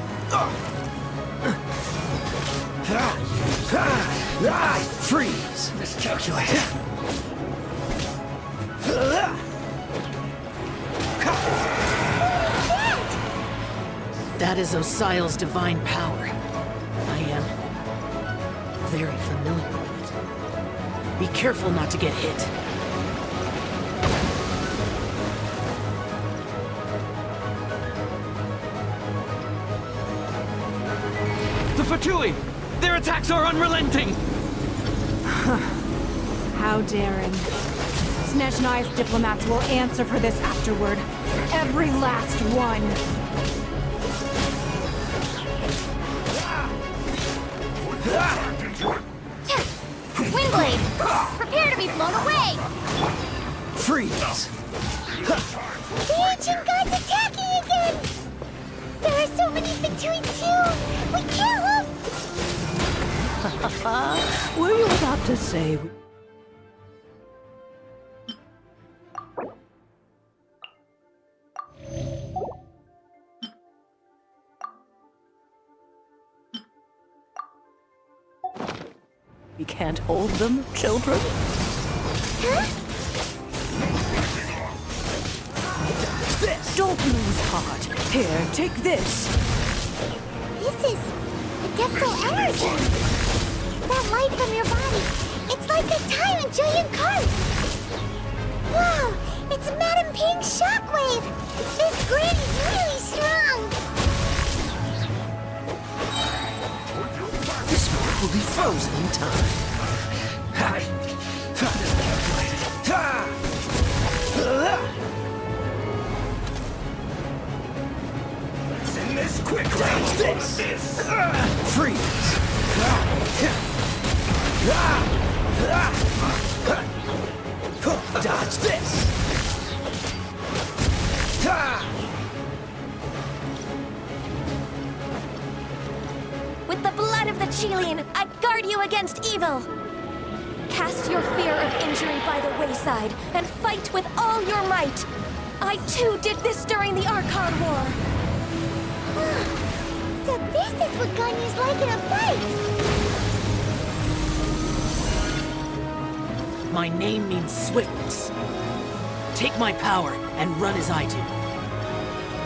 Freeze! Miscalculated. That is Osial's divine power. I am very familiar with it. Be careful not to get hit. The Fatui! Their attacks are unrelenting! How daring. Snezhnai's diplomats will answer for this afterward. Every last one. Windblade! Prepare to be blown away! Freeze! The ancient god's attacking again! There are so many Fatui too! We kill them! Were you about to say... We can't hold them, children? Huh? This! Don't lose heart. Here, take this. This is adeptal energy! That light from your body, it's like a time in Julian card! Wow! It's Madame Ping's shockwave! This grid is really strong! This one will be frozen in time. Let's end this quick. Dodge this! Freeze! Dodge this! With the blood of the Chilean, I guard you against evil! Cast your fear of injury by the wayside, and fight with all your might! I too did this during the Archon War! So this is what Ganyu's like in a fight! My name means swiftness. Take my power and run as I do.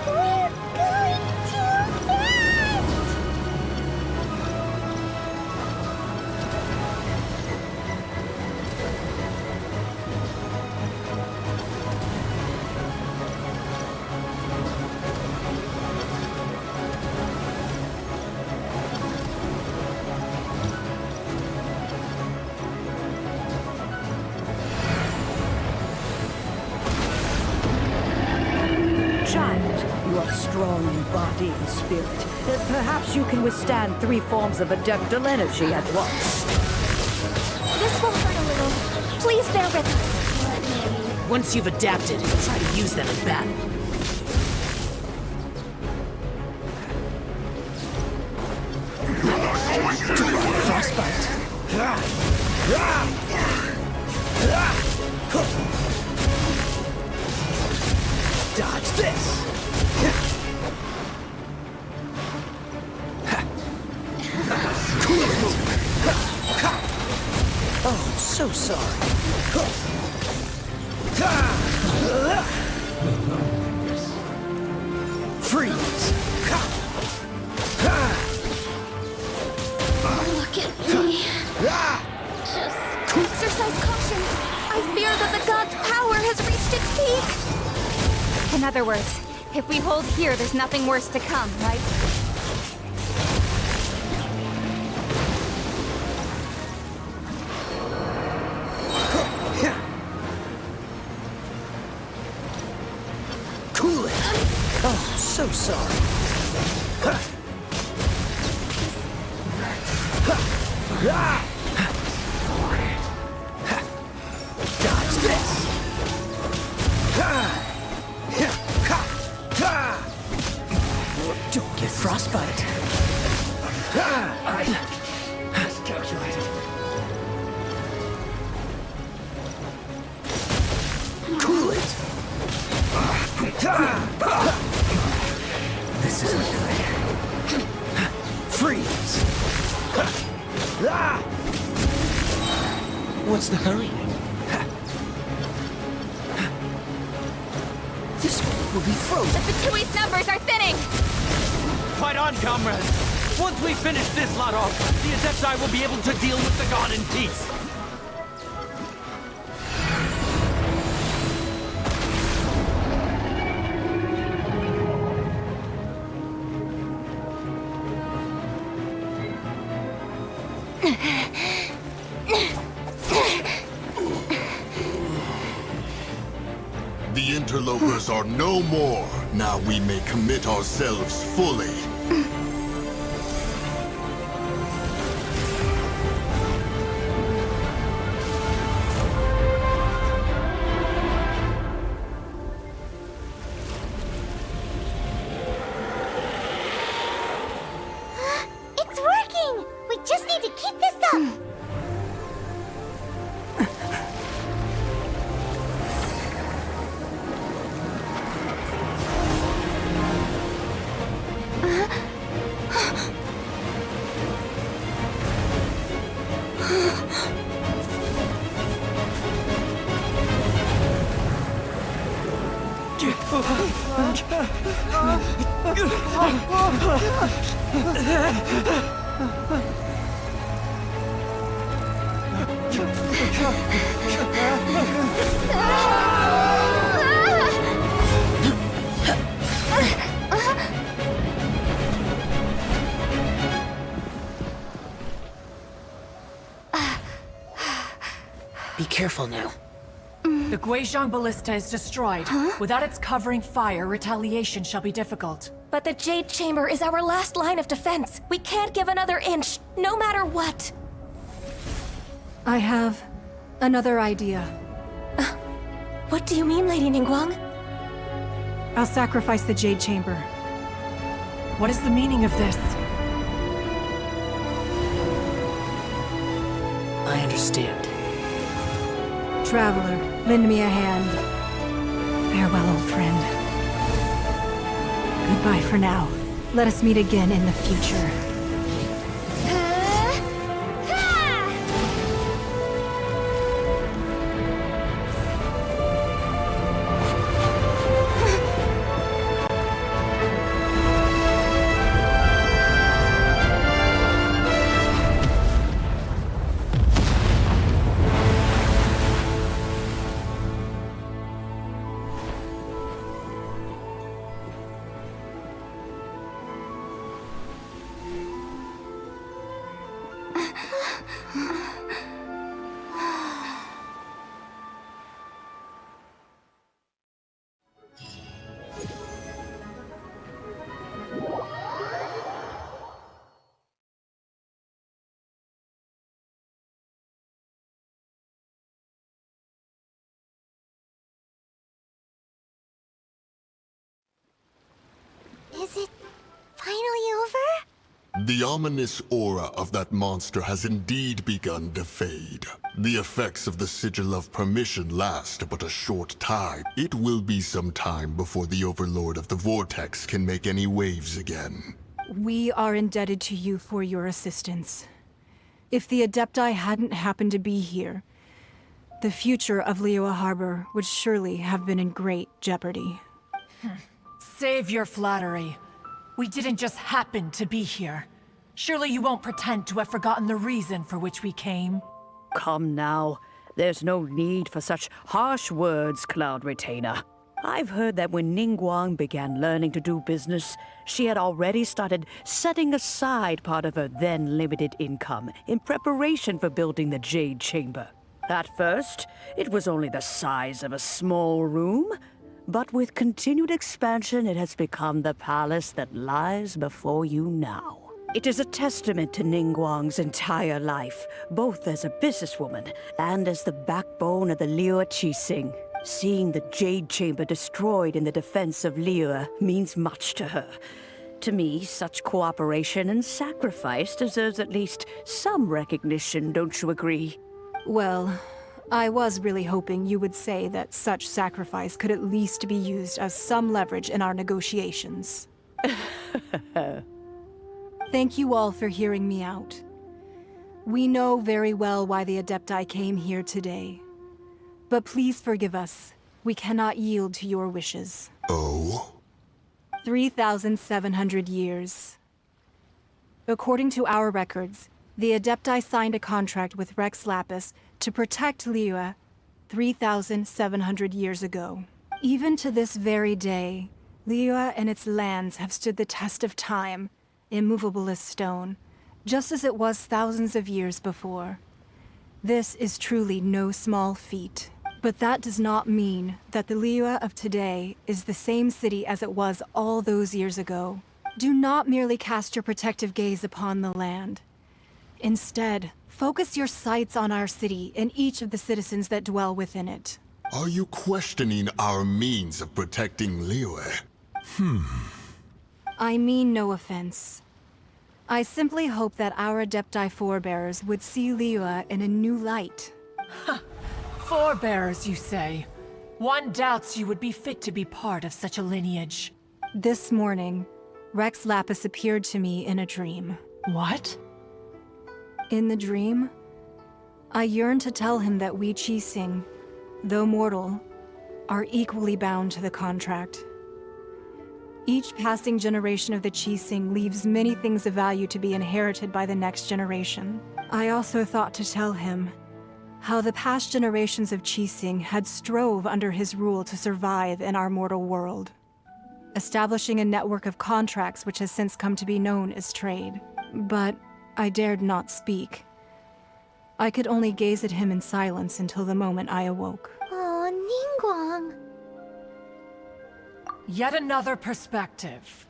We're going too fast! You are strong in body and spirit. Perhaps you can withstand 3 forms of adeptal energy at once. This will hurt a little. Please bear with us. Once you've adapted, try to use them in battle. Frostbite. Dodge this! Oh, so sorry. Freeze! Look at me. Just exercise caution. I fear that the god's power has reached its peak. In other words, if we hold here, there's nothing worse to come, right? Cool it! Oh, so sorry. Dodge this! Don't get frostbite. Miscalculated. Cool it! This isn't good. Freeze! What's the hurry? This one will be frozen. The Fatui's numbers are thinning! Fight on, comrades! Once we finish this lot off, the Adepti will be able to deal with the god in peace. The interlopers are no more. Now we may commit ourselves fully. It's working! We just need to keep this up! Be careful now. The Guizhong Ballista is destroyed. Without its covering fire, retaliation shall be difficult. But the Jade Chamber is our last line of defense. We can't give another inch, no matter what. I have another idea. What do you mean, Lady Ningguang? I'll sacrifice the Jade Chamber. What is the meaning of this? I understand. Traveler, lend me a hand. Farewell, old friend. Goodbye for now. Let us meet again in the future. Is it finally over? The ominous aura of that monster has indeed begun to fade. The effects of the Sigil of Permission last but a short time. It will be some time before the Overlord of the Vortex can make any waves again. We are indebted to you for your assistance. If the Adepti hadn't happened to be here, the future of Liyue Harbor would surely have been in great jeopardy. Save your flattery. We didn't just happen to be here. Surely you won't pretend to have forgotten the reason for which we came. Come now. There's no need for such harsh words, Cloud Retainer. I've heard that when Ningguang began learning to do business, she had already started setting aside part of her then limited income in preparation for building the Jade Chamber. At first, it was only the size of a small room, but with continued expansion, it has become the palace that lies before you now. It is a testament to Ningguang's entire life, both as a businesswoman and as the backbone of the Liyue Qixing. Seeing the Jade Chamber destroyed in the defense of Liyue means much to her. To me, such cooperation and sacrifice deserves at least some recognition, don't you agree? Well, I was really hoping you would say that such sacrifice could at least be used as some leverage in our negotiations. Thank you all for hearing me out. We know very well why the Adepti came here today. But please forgive us. We cannot yield to your wishes. Oh? 3,700 years. According to our records, the Adepti signed a contract with Rex Lapis to protect Liyue 3,700 years ago. Even to this very day, Liyue and its lands have stood the test of time, immovable as stone, just as it was thousands of years before. This is truly no small feat. But that does not mean that the Liyue of today is the same city as it was all those years ago. Do not merely cast your protective gaze upon the land. Instead, focus your sights on our city and each of the citizens that dwell within it. Are you questioning our means of protecting Liyue? I mean no offense. I simply hope that our Adepti forebears would see Liyue in a new light. Forebears, you say? One doubts you would be fit to be part of such a lineage. This morning, Rex Lapis appeared to me in a dream. What? In the dream, I yearned to tell him that we Qixing, though mortal, are equally bound to the contract. Each passing generation of the Qixing leaves many things of value to be inherited by the next generation. I also thought to tell him how the past generations of Qixing had strove under his rule to survive in our mortal world, establishing a network of contracts which has since come to be known as trade. But I dared not speak. I could only gaze at him in silence until the moment I awoke. Oh, Ningguang. Yet another perspective.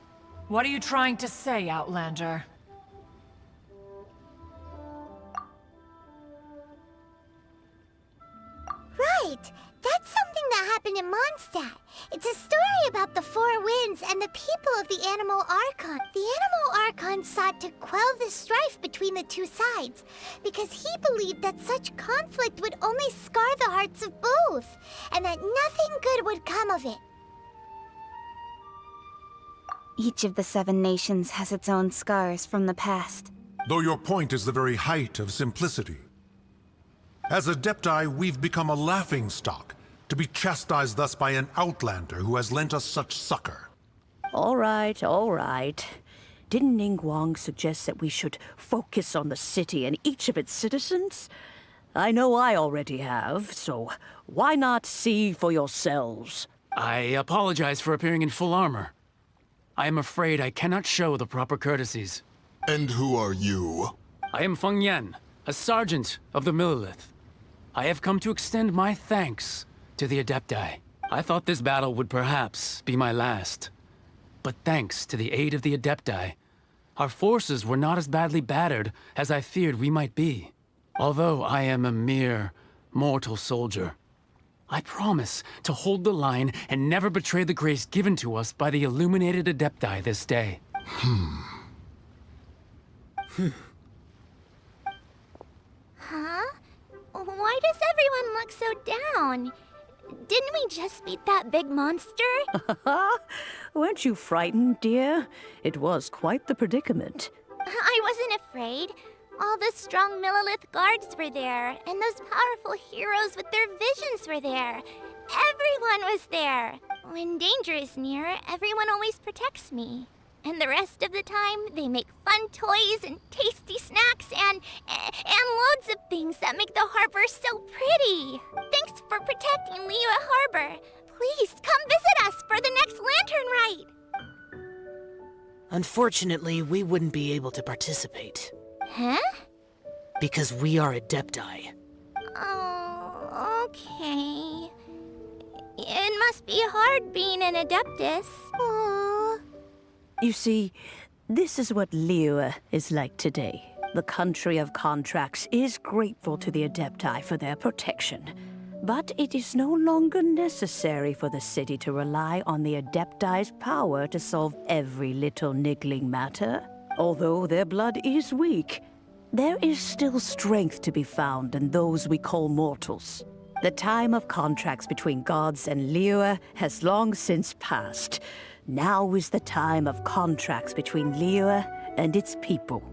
What are you trying to say, Outlander? Right! That's something that happened in Mondstadt. It's a story about the Four Winds and the people of the Animal Archon. The Animal Archon sought to quell the strife between the two sides, because he believed that such conflict would only scar the hearts of both, and that nothing good would come of it. Each of the 7 nations has its own scars from the past. Though your point is the very height of simplicity. As Adepti, we've become a laughingstock, to be chastised thus by an outlander who has lent us such succor. All right, all right. Didn't Ningguang suggest that we should focus on the city and each of its citizens? I know I already have, so why not see for yourselves? I apologize for appearing in full armor. I am afraid I cannot show the proper courtesies. And who are you? I am Feng Yan, a sergeant of the Millelith. I have come to extend my thanks to the Adepti. I thought this battle would perhaps be my last. But thanks to the aid of the Adepti, our forces were not as badly battered as I feared we might be. Although I am a mere mortal soldier, I promise to hold the line and never betray the grace given to us by the illuminated Adepti this day. Huh? Why does everyone look so down? Didn't we just beat that big monster? Weren't you frightened, dear? It was quite the predicament. I wasn't afraid. All the strong Millelith guards were there, and those powerful heroes with their visions were there. Everyone was there. When danger is near, everyone always protects me. And the rest of the time, they make fun toys and tasty snacks and loads of things that make the harbor so pretty. Thanks for protecting Liyue Harbor. Please come visit us for the next lantern rite. Unfortunately, we wouldn't be able to participate. Huh? Because we are Adepti. Oh, okay. It must be hard being an Adeptus. Aww. You see, this is what Liyue is like today. The country of contracts is grateful to the Adepti for their protection. But it is no longer necessary for the city to rely on the Adepti's power to solve every little niggling matter. Although their blood is weak, there is still strength to be found in those we call mortals. The time of contracts between gods and Liyue has long since passed. Now is the time of contracts between Liyue and its people.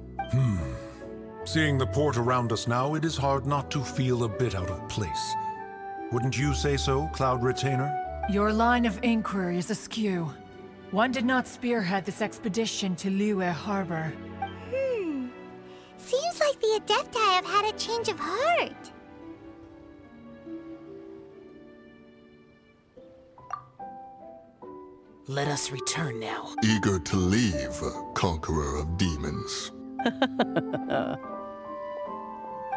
Seeing the port around us now, it is hard not to feel a bit out of place. Wouldn't you say so, Cloud Retainer? Your line of inquiry is askew. One did not spearhead this expedition to Liyue Harbor. Seems like the Adepti have had a change of heart. Let us return now. Eager to leave, Conqueror of Demons.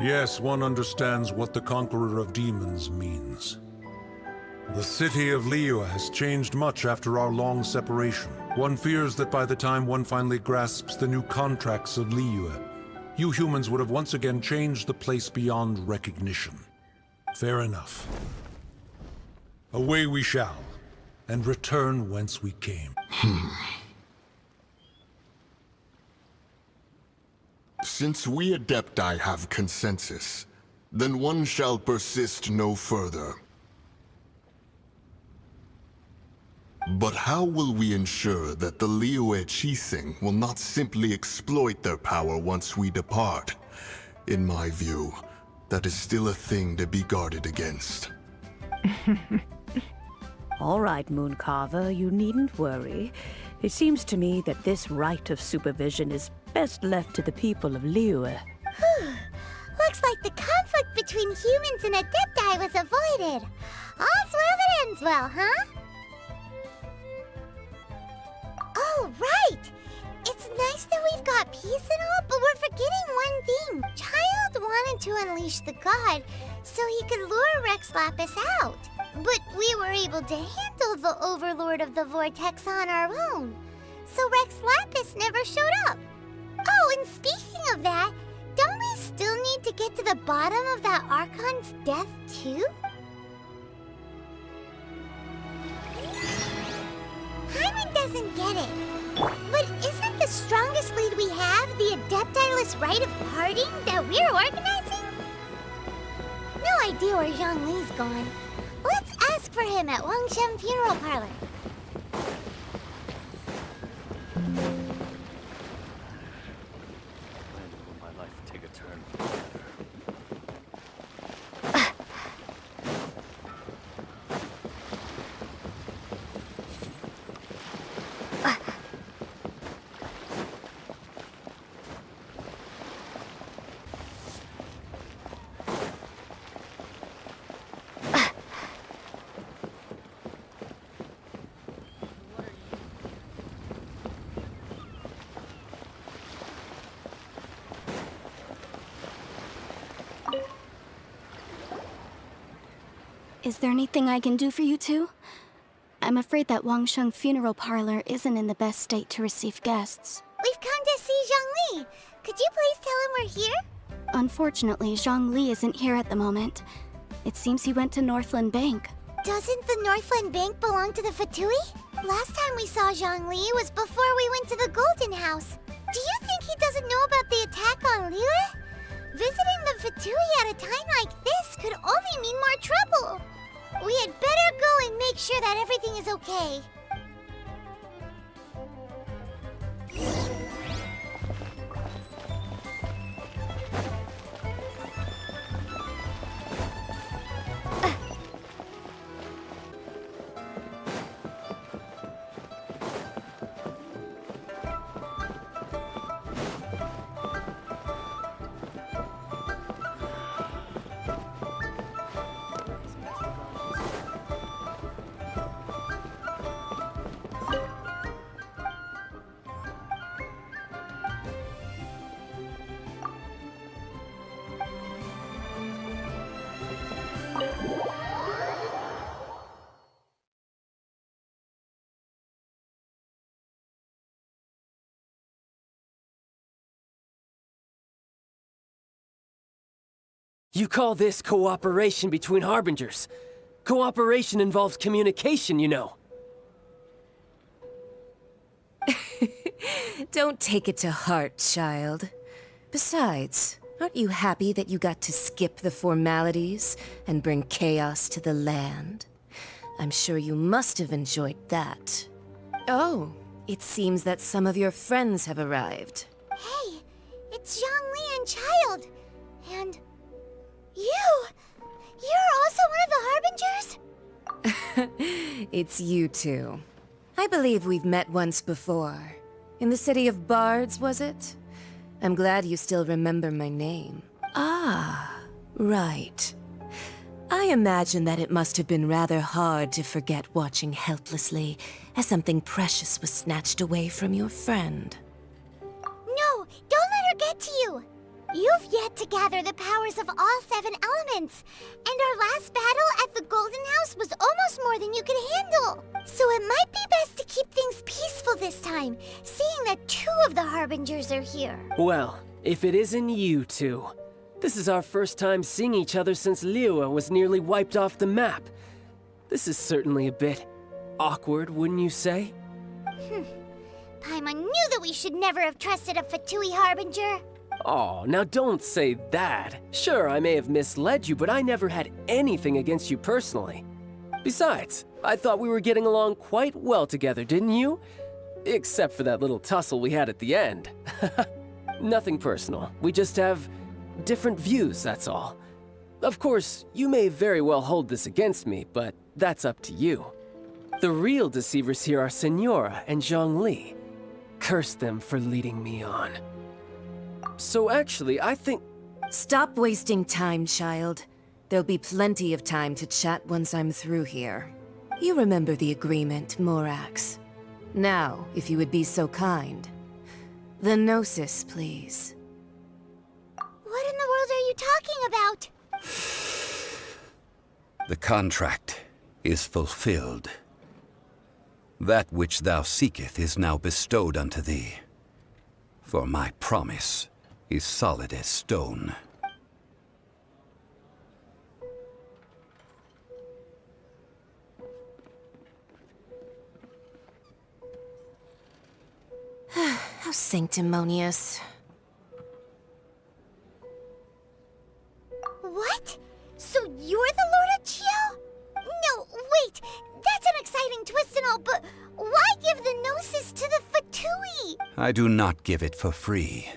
Yes, one understands what the Conqueror of Demons means. The city of Liyue has changed much after our long separation. One fears that by the time one finally grasps the new contracts of Liyue, you humans would have once again changed the place beyond recognition. Fair enough. Away we shall, and return whence we came. Since we Adepti have consensus, then one shall persist no further. But how will we ensure that the Liyue Qixing will not simply exploit their power once we depart? In my view, that is still a thing to be guarded against. All right, Mooncarver, you needn't worry. It seems to me that this right of supervision is best left to the people of Liyue. Looks like the conflict between humans and Adepti was avoided. All's well that ends well, huh? Oh, right! It's nice that we've got peace and all, but we're forgetting one thing. Child wanted to unleash the god so he could lure Rex Lapis out. But we were able to handle the Overlord of the Vortex on our own. So Rex Lapis never showed up. Oh, and speaking of that, don't we still need to get to the bottom of that Archon's death, too? Hyman doesn't get it. But isn't the strongest lead we have the Adepti-less rite of parting that we're organizing? No idea where Zhongli's gone. Let's ask for him at Wangshen Funeral Parlor. My life take a turn. Is there anything I can do for you two? I'm afraid that Wangsheng Funeral Parlor isn't in the best state to receive guests. We've come to see Zhongli. Could you please tell him we're here? Unfortunately, Zhongli isn't here at the moment. It seems he went to Northland Bank. Doesn't the Northland Bank belong to the Fatui? Last time we saw Zhongli was before we went to the Golden House. Do you think he doesn't know about the attack on Liyue? Visiting the Fatui at a time like this could only mean more trouble. We had better go and make sure that everything is okay. You call this cooperation between Harbingers? Cooperation involves communication, you know. Don't take it to heart, child. Besides, aren't you happy that you got to skip the formalities and bring chaos to the land? I'm sure you must have enjoyed that. Oh, it seems that some of your friends have arrived. Hey, It's Zhongli and Child. And you! You're also one of the Harbingers? It's you two. I believe we've met once before. In the city of Bards, was it? I'm glad you still remember my name. Ah, right. I imagine that it must have been rather hard to forget watching helplessly as something precious was snatched away from your friend. No, don't let her get to you! You've yet to gather the powers of all 7 elements, and our last battle at the Golden House was almost more than you could handle. So it might be best to keep things peaceful this time, seeing that 2 of the Harbingers are here. Well, if it isn't you two. This is our first time seeing each other since Liyue was nearly wiped off the map. This is certainly a bit awkward, wouldn't you say? Paimon knew that we should never have trusted a Fatui Harbinger. Oh, now don't say that. Sure, I may have misled you, but I never had anything against you personally. Besides, I thought we were getting along quite well together, didn't you? Except for that little tussle we had at the end. Nothing personal. We just have different views, that's all. Of course, you may very well hold this against me, but that's up to you. The real deceivers here are Senora and Zhongli. Curse them for leading me on. So actually, I think... Stop wasting time, child. There'll be plenty of time to chat once I'm through here. You remember the agreement, Morax. Now, if you would be so kind. The Gnosis, please. What in the world are you talking about? The contract is fulfilled. That which thou seeketh is now bestowed unto thee. For my promise is solid as stone. How sanctimonious. What? So you're the Lord of Chiao? No, wait! That's an exciting twist and all, but why give the Gnosis to the Fatui? I do not give it for free.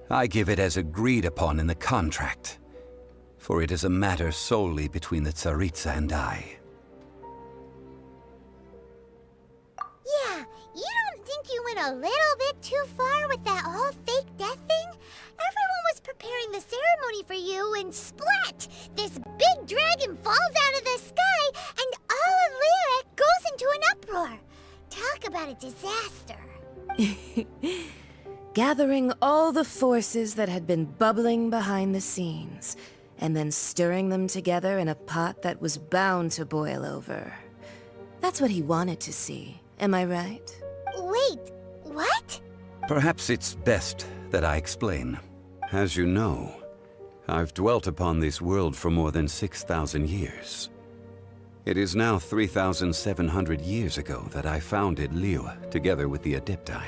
I give it as agreed upon in the contract, for it is a matter solely between the Tsaritsa and I. Yeah, you don't think you went a little bit too far with that whole fake death thing? Everyone was preparing the ceremony for you, and splat! This big dragon falls out of the sky, and all of Liyue goes into an uproar. Talk about a disaster. Gathering all the forces that had been bubbling behind the scenes, and then stirring them together in a pot that was bound to boil over. That's what he wanted to see, am I right? Wait, what? Perhaps it's best that I explain. As you know, I've dwelt upon this world for more than 6,000 years. It is now 3,700 years ago that I founded Liyue, together with the Adepti.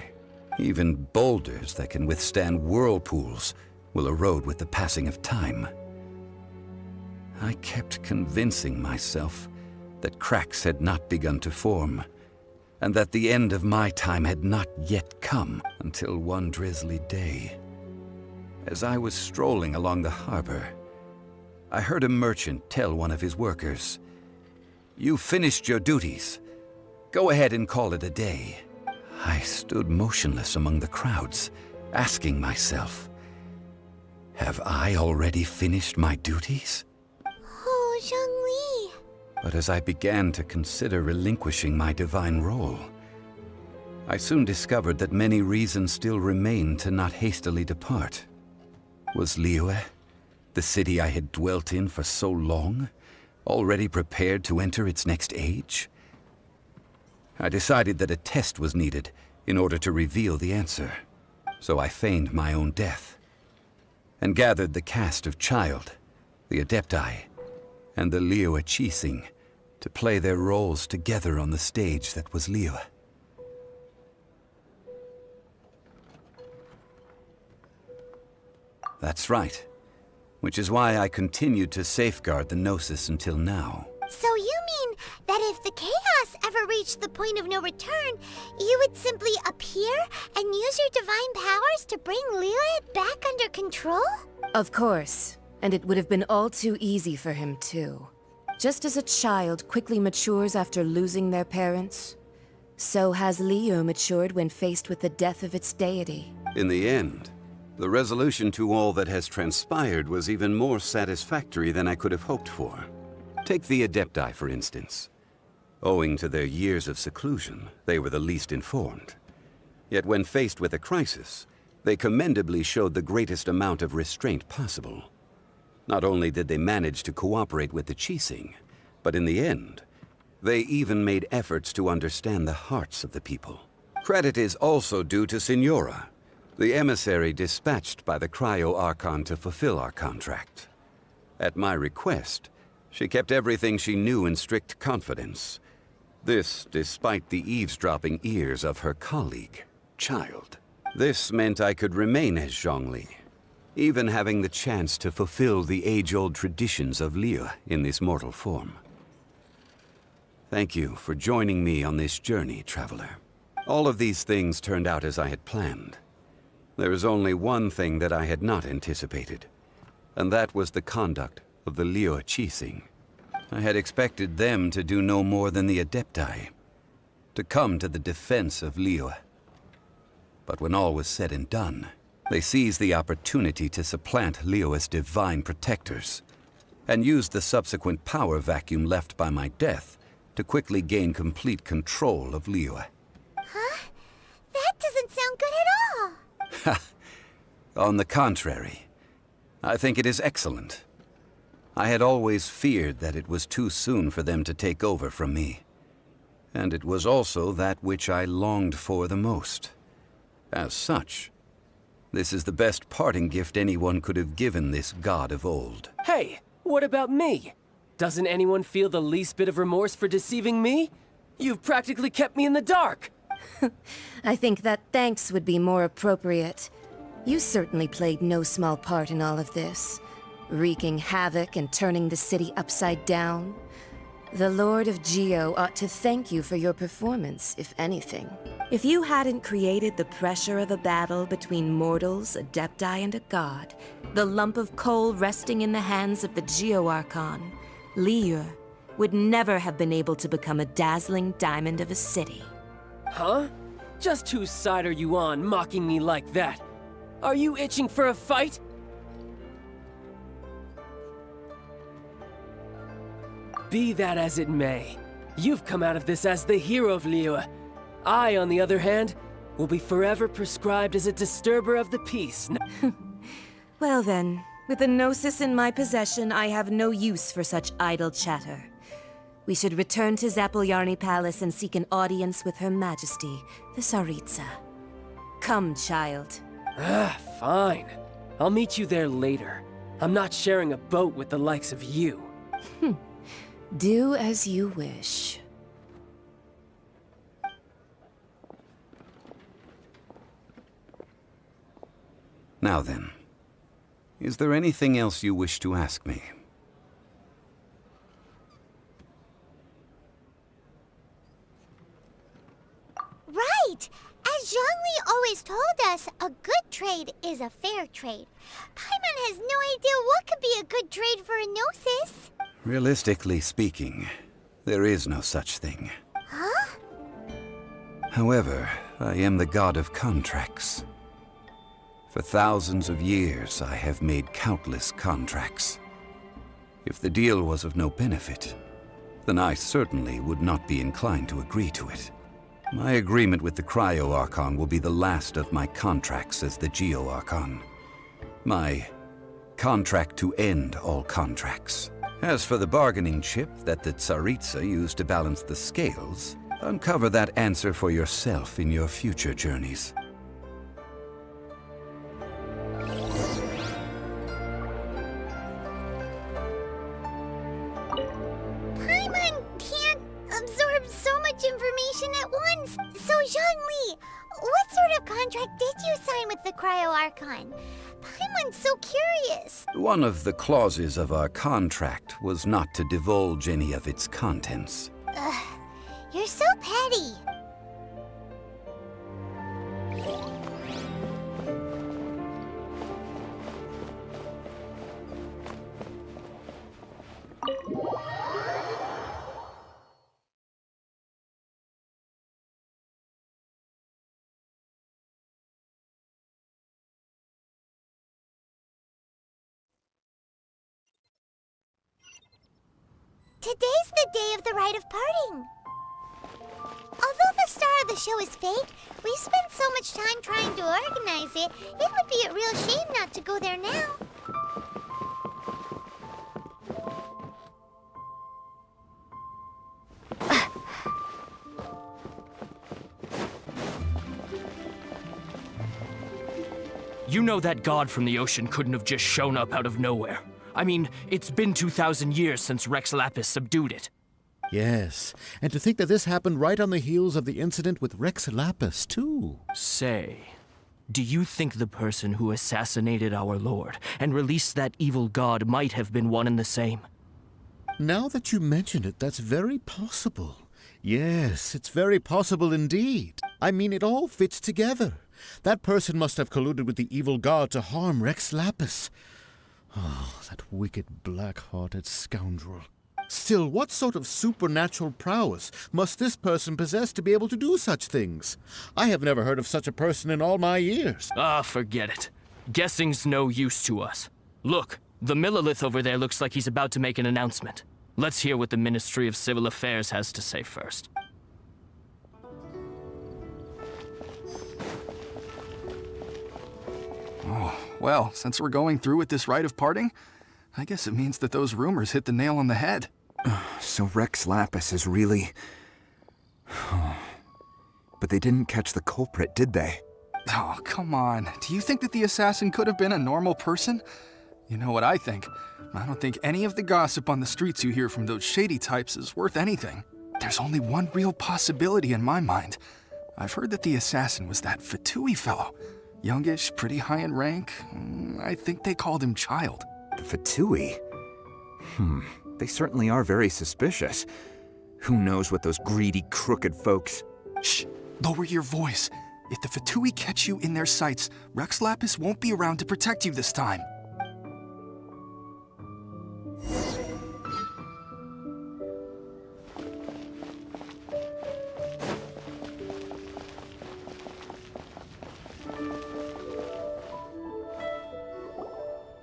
Even boulders that can withstand whirlpools will erode with the passing of time. I kept convincing myself that cracks had not begun to form, and that the end of my time had not yet come, until one drizzly day. As I was strolling along the harbor, I heard a merchant tell one of his workers, "You finished your duties. Go ahead and call it a day." I stood motionless among the crowds, asking myself, have I already finished my duties? Oh, Zhongli. But as I began to consider relinquishing my divine role, I soon discovered that many reasons still remained to not hastily depart. Was Liyue, the city I had dwelt in for so long, already prepared to enter its next age? I decided that a test was needed in order to reveal the answer. So I feigned my own death, and gathered the cast of Child, the Adepti, and the Liyue Qixing to play their roles together on the stage that was Liyue. That's right. Which is why I continued to safeguard the Gnosis until now. So you mean that if the chaos ever reached the point of no return, you would simply appear and use your divine powers to bring Liyue back under control? Of course. And it would have been all too easy for him, too. Just as a child quickly matures after losing their parents, so has Liyue matured when faced with the death of its deity. In the end, the resolution to all that has transpired was even more satisfactory than I could have hoped for. Take the Adepti, for instance. Owing to their years of seclusion, they were the least informed. Yet when faced with a crisis, they commendably showed the greatest amount of restraint possible. Not only did they manage to cooperate with the Qixing, but in the end, they even made efforts to understand the hearts of the people. Credit is also due to Signora, the emissary dispatched by the Cryo-Archon to fulfill our contract. At my request, she kept everything she knew in strict confidence. This despite the eavesdropping ears of her colleague, Child. This meant I could remain as Zhongli, even having the chance to fulfill the age-old traditions of Liyue in this mortal form. Thank you for joining me on this journey, Traveler. All of these things turned out as I had planned. There is only one thing that I had not anticipated, and that was the conduct of the Liyue Qixing. I had expected them to do no more than the Adepti, to come to the defense of Liyue. But when all was said and done, they seized the opportunity to supplant Liyue as divine protectors, and used the subsequent power vacuum left by my death to quickly gain complete control of Liyue. Huh? That doesn't sound good at all. On the contrary, I think it is excellent. I had always feared that it was too soon for them to take over from me. And it was also that which I longed for the most. As such, this is the best parting gift anyone could have given this god of old. Hey, what about me? Doesn't anyone feel the least bit of remorse for deceiving me? You've practically kept me in the dark. I think that thanks would be more appropriate. You certainly played no small part in all of this, wreaking havoc and turning the city upside down. The Lord of Geo ought to thank you for your performance, if anything. If you hadn't created the pressure of a battle between mortals, Adepti, and a god, the lump of coal resting in the hands of the Geo-Archon, Liyue would never have been able to become a dazzling diamond of a city. Huh? Just whose side are you on, mocking me like that? Are you itching for a fight? Be that as it may, you've come out of this as the hero of Liyue. I, on the other hand, will be forever prescribed as a disturber of the peace. Well then, with the Gnosis in my possession, I have no use for such idle chatter. We should return to Zapoljarny Palace and seek an audience with Her Majesty, the Tsaritsa. Come, child. Fine. I'll meet you there later. I'm not sharing a boat with the likes of you. Do as you wish. Now then, is there anything else you wish to ask me? Right! As Zhongli always told us, a good trade is a fair trade. Paimon has no idea what could be a good trade for a Gnosis. Realistically speaking, there is no such thing. Huh? However, I am the god of contracts. For thousands of years, I have made countless contracts. If the deal was of no benefit, then I certainly would not be inclined to agree to it. My agreement with the Cryo-Archon will be the last of my contracts as the Geo-Archon. My contract to end all contracts. As for the bargaining chip that the Tsaritsa used to balance the scales, uncover that answer for yourself in your future journeys. Paimon can't absorb so much information at once. So Zhongli, what sort of contract did you sign with the Cryo-Archon? Paimon's so curious. One of the clauses of our contract was not to divulge any of its contents. Ugh, you're so petty. Today's the day of the rite of parting. Although the star of the show is fake, we've spent so much time trying to organize it, it would be a real shame not to go there now. You know that god from the ocean couldn't have just shown up out of nowhere. I mean, it's been 2,000 years since Rex Lapis subdued it. Yes, and to think that this happened right on the heels of the incident with Rex Lapis, too. Say, do you think the person who assassinated our lord and released that evil god might have been one and the same? Now that you mention it, that's very possible. Yes, it's very possible indeed. I mean, it all fits together. That person must have colluded with the evil god to harm Rex Lapis. Oh, that wicked, black-hearted scoundrel. Still, what sort of supernatural prowess must this person possess to be able to do such things? I have never heard of such a person in all my years. Ah, forget it. Guessing's no use to us. Look, the Millilith over there looks like he's about to make an announcement. Let's hear what the Ministry of Civil Affairs has to say first. Oh, well, since we're going through with this rite of parting, I guess it means that those rumors hit the nail on the head. So Rex Lapis is really... But they didn't catch the culprit, did they? Oh, come on. Do you think that the assassin could have been a normal person? You know what I think. I don't think any of the gossip on the streets you hear from those shady types is worth anything. There's only one real possibility in my mind. I've heard that the assassin was that Fatui fellow. Youngish, pretty high in rank. I think they called him Child. The Fatui? They certainly are very suspicious. Who knows what those greedy, crooked folks... Shh! Lower your voice. If the Fatui catch you in their sights, Rex Lapis won't be around to protect you this time.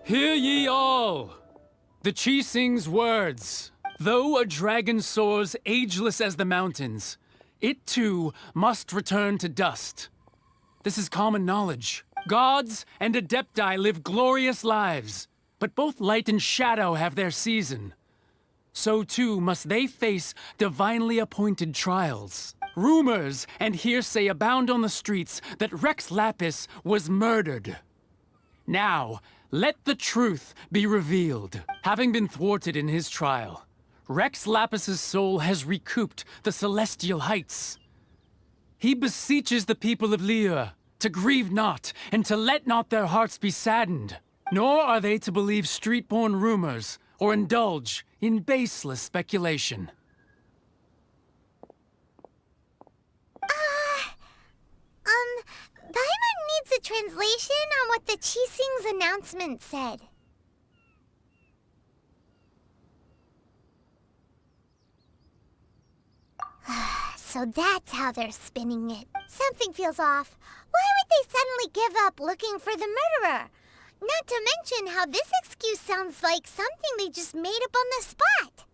Hear ye all! The Qixing's words. Though a dragon soars ageless as the mountains, it too must return to dust. This is common knowledge. Gods and Adepti live glorious lives, but both light and shadow have their season. So too must they face divinely appointed trials. Rumors and hearsay abound on the streets that Rex Lapis was murdered. Now, let the truth be revealed. Having been thwarted in his trial, Rex Lapis's soul has recouped the celestial heights. He beseeches the people of Liyue to grieve not and to let not their hearts be saddened, nor are they to believe street-born rumors or indulge in baseless speculation. Paimon needs a translation on what the Qixing's announcement said. So that's how they're spinning it. Something feels off. Why would they suddenly give up looking for the murderer? Not to mention how this excuse sounds like something they just made up on the spot.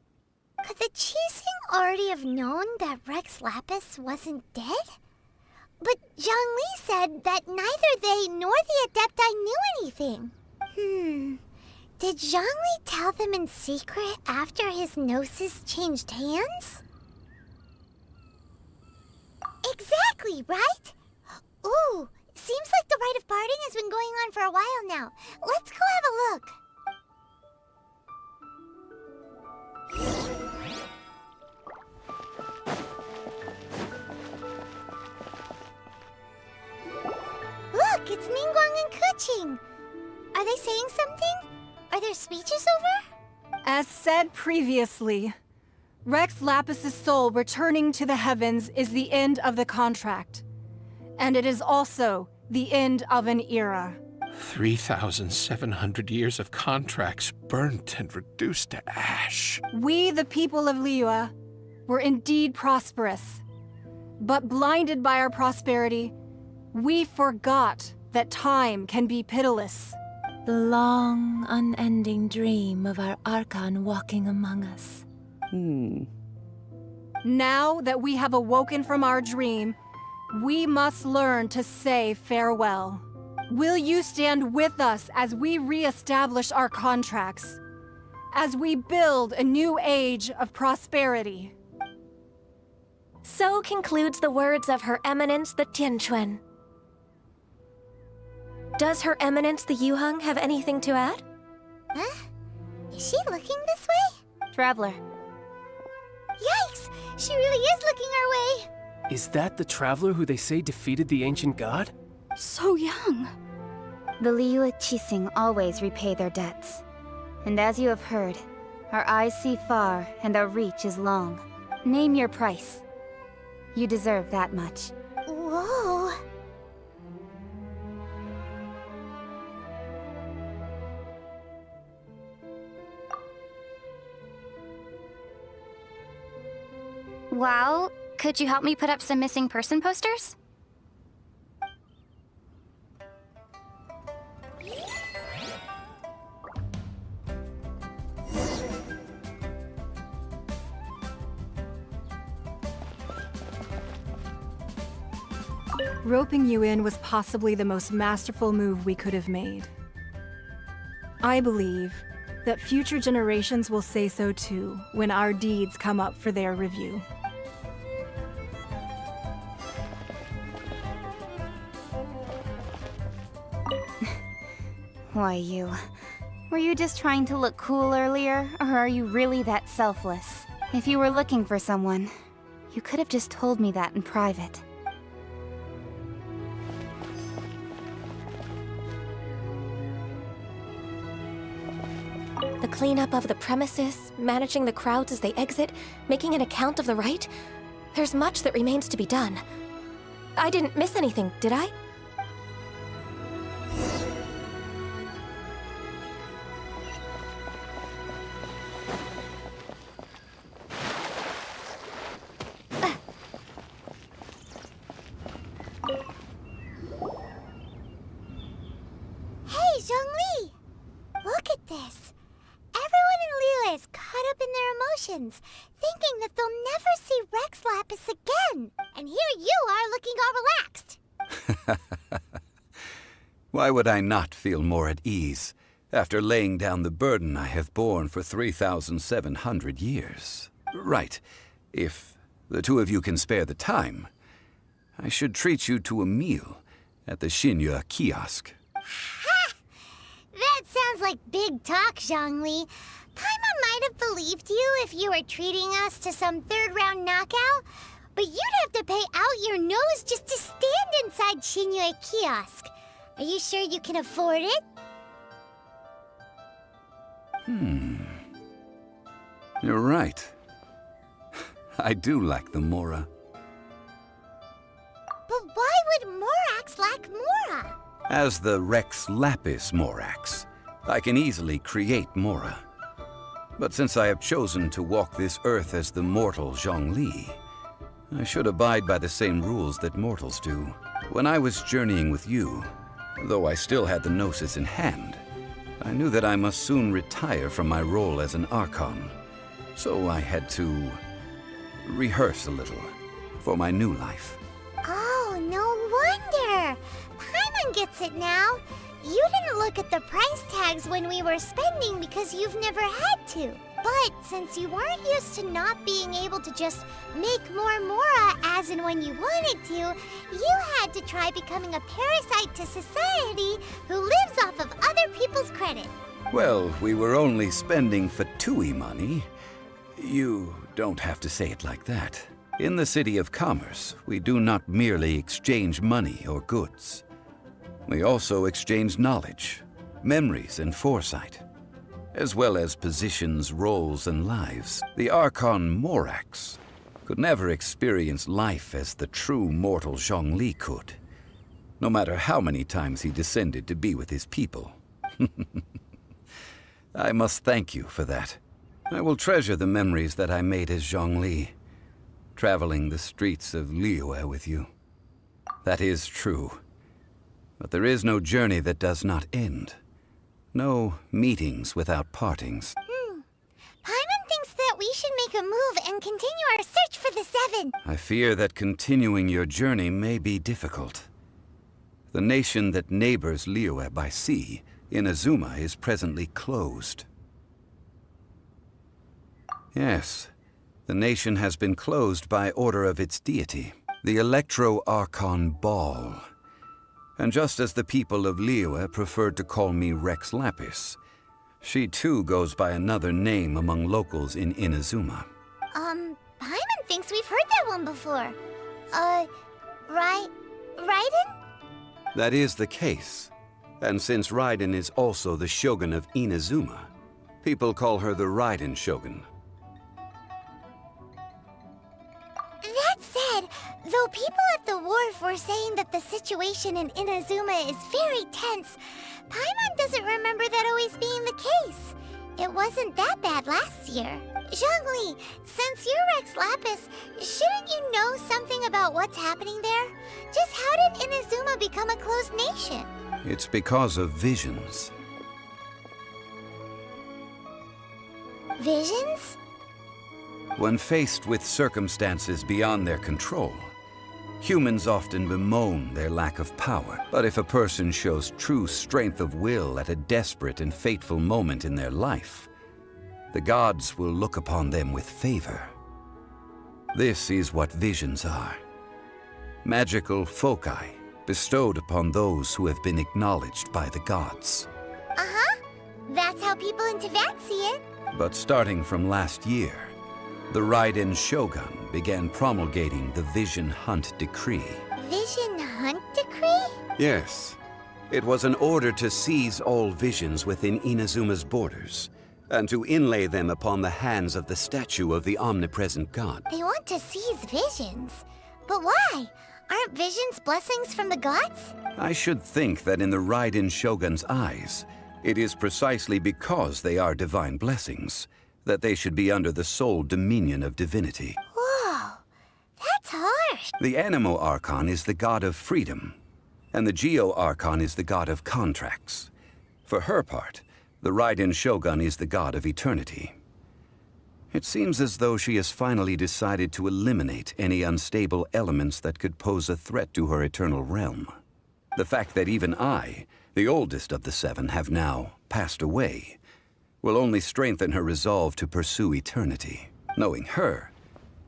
Could the Qixing already have known that Rex Lapis wasn't dead? But Zhang Li said that neither they nor the Adepti knew anything. Did Zhang Li tell them in secret after his gnosis changed hands? Exactly, right? Ooh, seems like the rite of parting has been going on for a while now. Let's go have a look. Look, it's Ningguang and Keqing. Are they saying something? Are their speeches over? As said previously, Rex Lapis's soul returning to the heavens is the end of the contract. And it is also the end of an era. 3,700 years of contracts burnt and reduced to ash. We, the people of Liyue, were indeed prosperous. But blinded by our prosperity, we forgot that time can be pitiless. The long, unending dream of our Archon walking among us. Now that we have awoken from our dream, we must learn to say farewell. Will you stand with us as we re-establish our contracts? As we build a new age of prosperity? So concludes the words of Her Eminence the Tianquan. Does Her Eminence the Yuheng have anything to add? Huh? Is she looking this way? Traveler. Yikes! She really is looking our way! Is that the traveler who they say defeated the ancient god? So young. The Liyue Qixing always repay their debts. And as you have heard, our eyes see far and our reach is long. Name your price. You deserve that much. Whoa! Well, could you help me put up some missing person posters? Roping you in was possibly the most masterful move we could have made. I believe that future generations will say so too when our deeds come up for their review. Why, you. Were you just trying to look cool earlier, or are you really that selfless? If you were looking for someone, you could have just told me that in private. The cleanup of the premises, managing the crowds as they exit, making an account of the rite? There's much that remains to be done. I didn't miss anything, did I? Hey, Zhongli! Look at this. Everyone in Liyue is caught up in their emotions, thinking that they'll never see Rex Lapis again. And here you are looking all relaxed. Why would I not feel more at ease after laying down the burden I have borne for 3,700 years? Right. If the two of you can spare the time, I should treat you to a meal at the Liyue kiosk. Ha! That sounds like big talk, Zhongli. Paimon might have believed you if you were treating us to some third-round knockout, but you'd have to pay out your nose just to stand inside Liyue kiosk. Are you sure you can afford it? You're right. I do lack the Mora. But why would Morax lack Mora? As the Rex Lapis Morax, I can easily create Mora. But since I have chosen to walk this earth as the mortal Zhongli, I should abide by the same rules that mortals do. When I was journeying with you, though I still had the Gnosis in hand, I knew that I must soon retire from my role as an Archon. So I had to rehearse a little for my new life. Oh, no wonder. Paimon gets it now. You didn't look at the price tags when we were spending because you've never had to. But since you weren't used to not being able to just make more Mora as and when you wanted to, you had to try becoming a parasite to society who lives off of other people's credit. Well, we were only spending Fatui money. You don't have to say it like that. In the City of Commerce, we do not merely exchange money or goods. We also exchange knowledge, memories, and foresight. as well as positions, roles, and lives. The Archon Morax could never experience life as the true mortal Zhongli could, no matter how many times he descended to be with his people. I must thank you for that. I will treasure the memories that I made as Zhongli, traveling the streets of Liyue with you. That is true. But there is no journey that does not end. No meetings without partings. Paimon thinks that we should make a move and continue our search for the Seven. I fear that continuing your journey may be difficult. The nation that neighbors Liyue by sea, Inazuma, is presently closed. Yes, the nation has been closed by order of its deity, the Electro-Archon Ball. And just as the people of Liyue preferred to call me Rex Lapis, she too goes by another name among locals in Inazuma. Paimon thinks we've heard that one before. Raiden? That is the case. And since Raiden is also the Shogun of Inazuma, people call her the Raiden Shogun. That said, though people at the wharf were saying that the situation in Inazuma is very tense, Paimon doesn't remember that always being the case. It wasn't that bad last year. Zhongli, since you're Rex Lapis, shouldn't you know something about what's happening there? Just how did Inazuma become a closed nation? It's because of visions. Visions? When faced with circumstances beyond their control, humans often bemoan their lack of power. But if a person shows true strength of will at a desperate and fateful moment in their life, the gods will look upon them with favor. This is what visions are. Magical foci bestowed upon those who have been acknowledged by the gods. That's how people in Teyvat see it. But starting from last year, the Raiden Shogun began promulgating the Vision Hunt Decree. Vision Hunt Decree? Yes. It was an order to seize all visions within Inazuma's borders, and to inlay them upon the hands of the statue of the omnipresent god. They want to seize visions. But why? Aren't visions blessings from the gods? I should think that in the Raiden Shogun's eyes, it is precisely because they are divine blessings that they should be under the sole dominion of divinity. Whoa, that's harsh. The Animo Archon is the god of freedom, and the Geo Archon is the god of contracts. For her part, the Raiden Shogun is the god of eternity. It seems as though she has finally decided to eliminate any unstable elements that could pose a threat to her eternal realm. The fact that even I, the oldest of the seven, have now passed away will only strengthen her resolve to pursue eternity. Knowing her,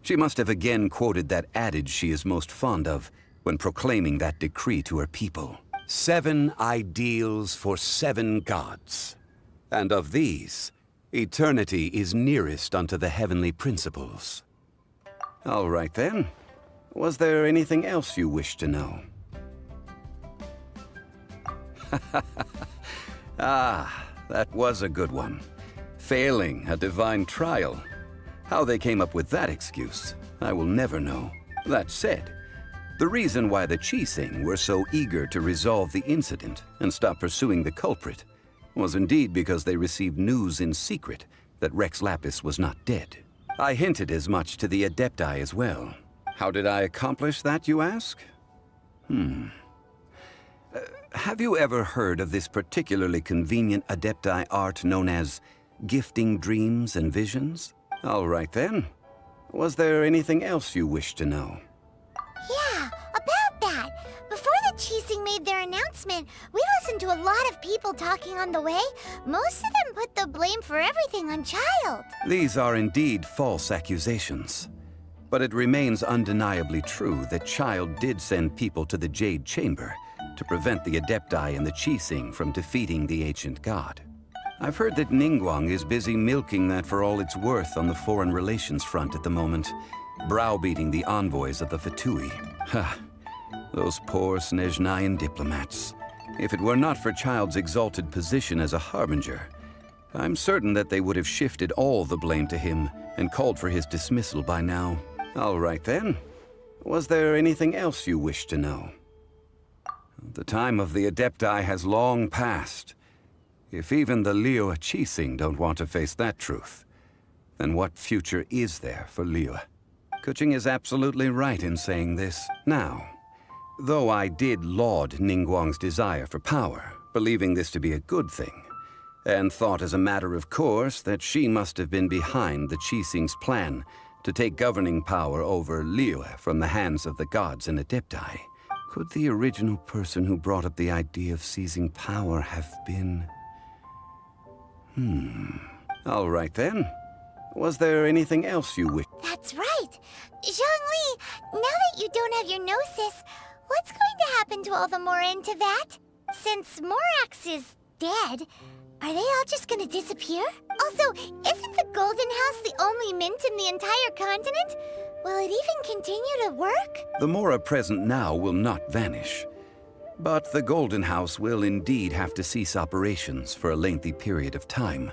she must have again quoted that adage she is most fond of when proclaiming that decree to her people. 7 ideals for 7 gods. And of these, eternity is nearest unto the heavenly principles. All right then. Was there anything else you wish to know? Ah, that was a good one. Failing a divine trial. How they came up with that excuse, I will never know. That said, the reason why the Qixing were so eager to resolve the incident and stop pursuing the culprit was indeed because they received news in secret that Rex Lapis was not dead. I hinted as much to the Adepti as well. How did I accomplish that, you ask? Have you ever heard of this particularly convenient Adepti art known as gifting dreams and visions? All right then. Was there anything else you wish to know? Yeah, about that. Before the Qixing made their announcement, we listened to a lot of people talking on the way. Most of them put the blame for everything on Child. These are indeed false accusations. But it remains undeniably true that Child did send people to the Jade Chamber to prevent the Adepti and the Qixing from defeating the ancient god. I've heard that Ningguang is busy milking that for all it's worth on the foreign relations front at the moment, browbeating the envoys of the Fatui. Ha! Those poor Snezhnayan diplomats. If it were not for Child's exalted position as a harbinger, I'm certain that they would have shifted all the blame to him and called for his dismissal by now. All right then. Was there anything else you wished to know? The time of the Adepti has long passed. If even the Liyue Qixing don't want to face that truth, then what future is there for Liyue? Kuching is absolutely right in saying this. Now, though I did laud Ningguang's desire for power, believing this to be a good thing, and thought as a matter of course that she must have been behind the Qixing's plan to take governing power over Liyue from the hands of the gods and Adepti, could the original person who brought up the idea of seizing power have been... All right then. Was there anything else you wish? That's right. Zhongli, now that you don't have your gnosis, what's going to happen to all the Mora in Teyvat? Since Morax is dead, are they all just gonna disappear? Also, isn't the Golden House the only mint in the entire continent? Will it even continue to work? The Mora present now will not vanish. But the Golden House will indeed have to cease operations for a lengthy period of time,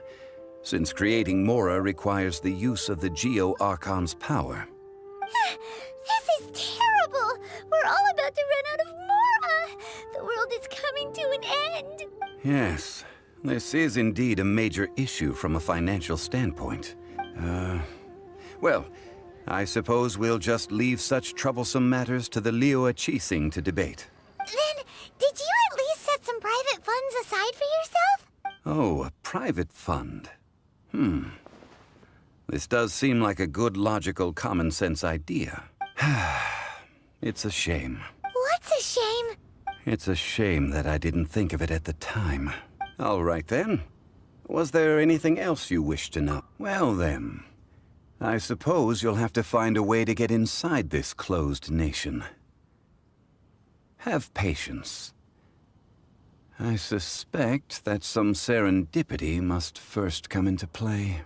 since creating Mora requires the use of the Geo-Archon's power. This is terrible! We're all about to run out of Mora! The world is coming to an end! Yes, this is indeed a major issue from a financial standpoint. Well, I suppose we'll just leave such troublesome matters to the Liyue Qixing to debate. Then, did you at least set some private funds aside for yourself? Oh, a private fund. This does seem like a good, logical, common-sense idea. It's a shame. What's a shame? It's a shame that I didn't think of it at the time. All right then. Was there anything else you wished to know? Well then, I suppose you'll have to find a way to get inside this closed nation. Have patience. I suspect that some serendipity must first come into play.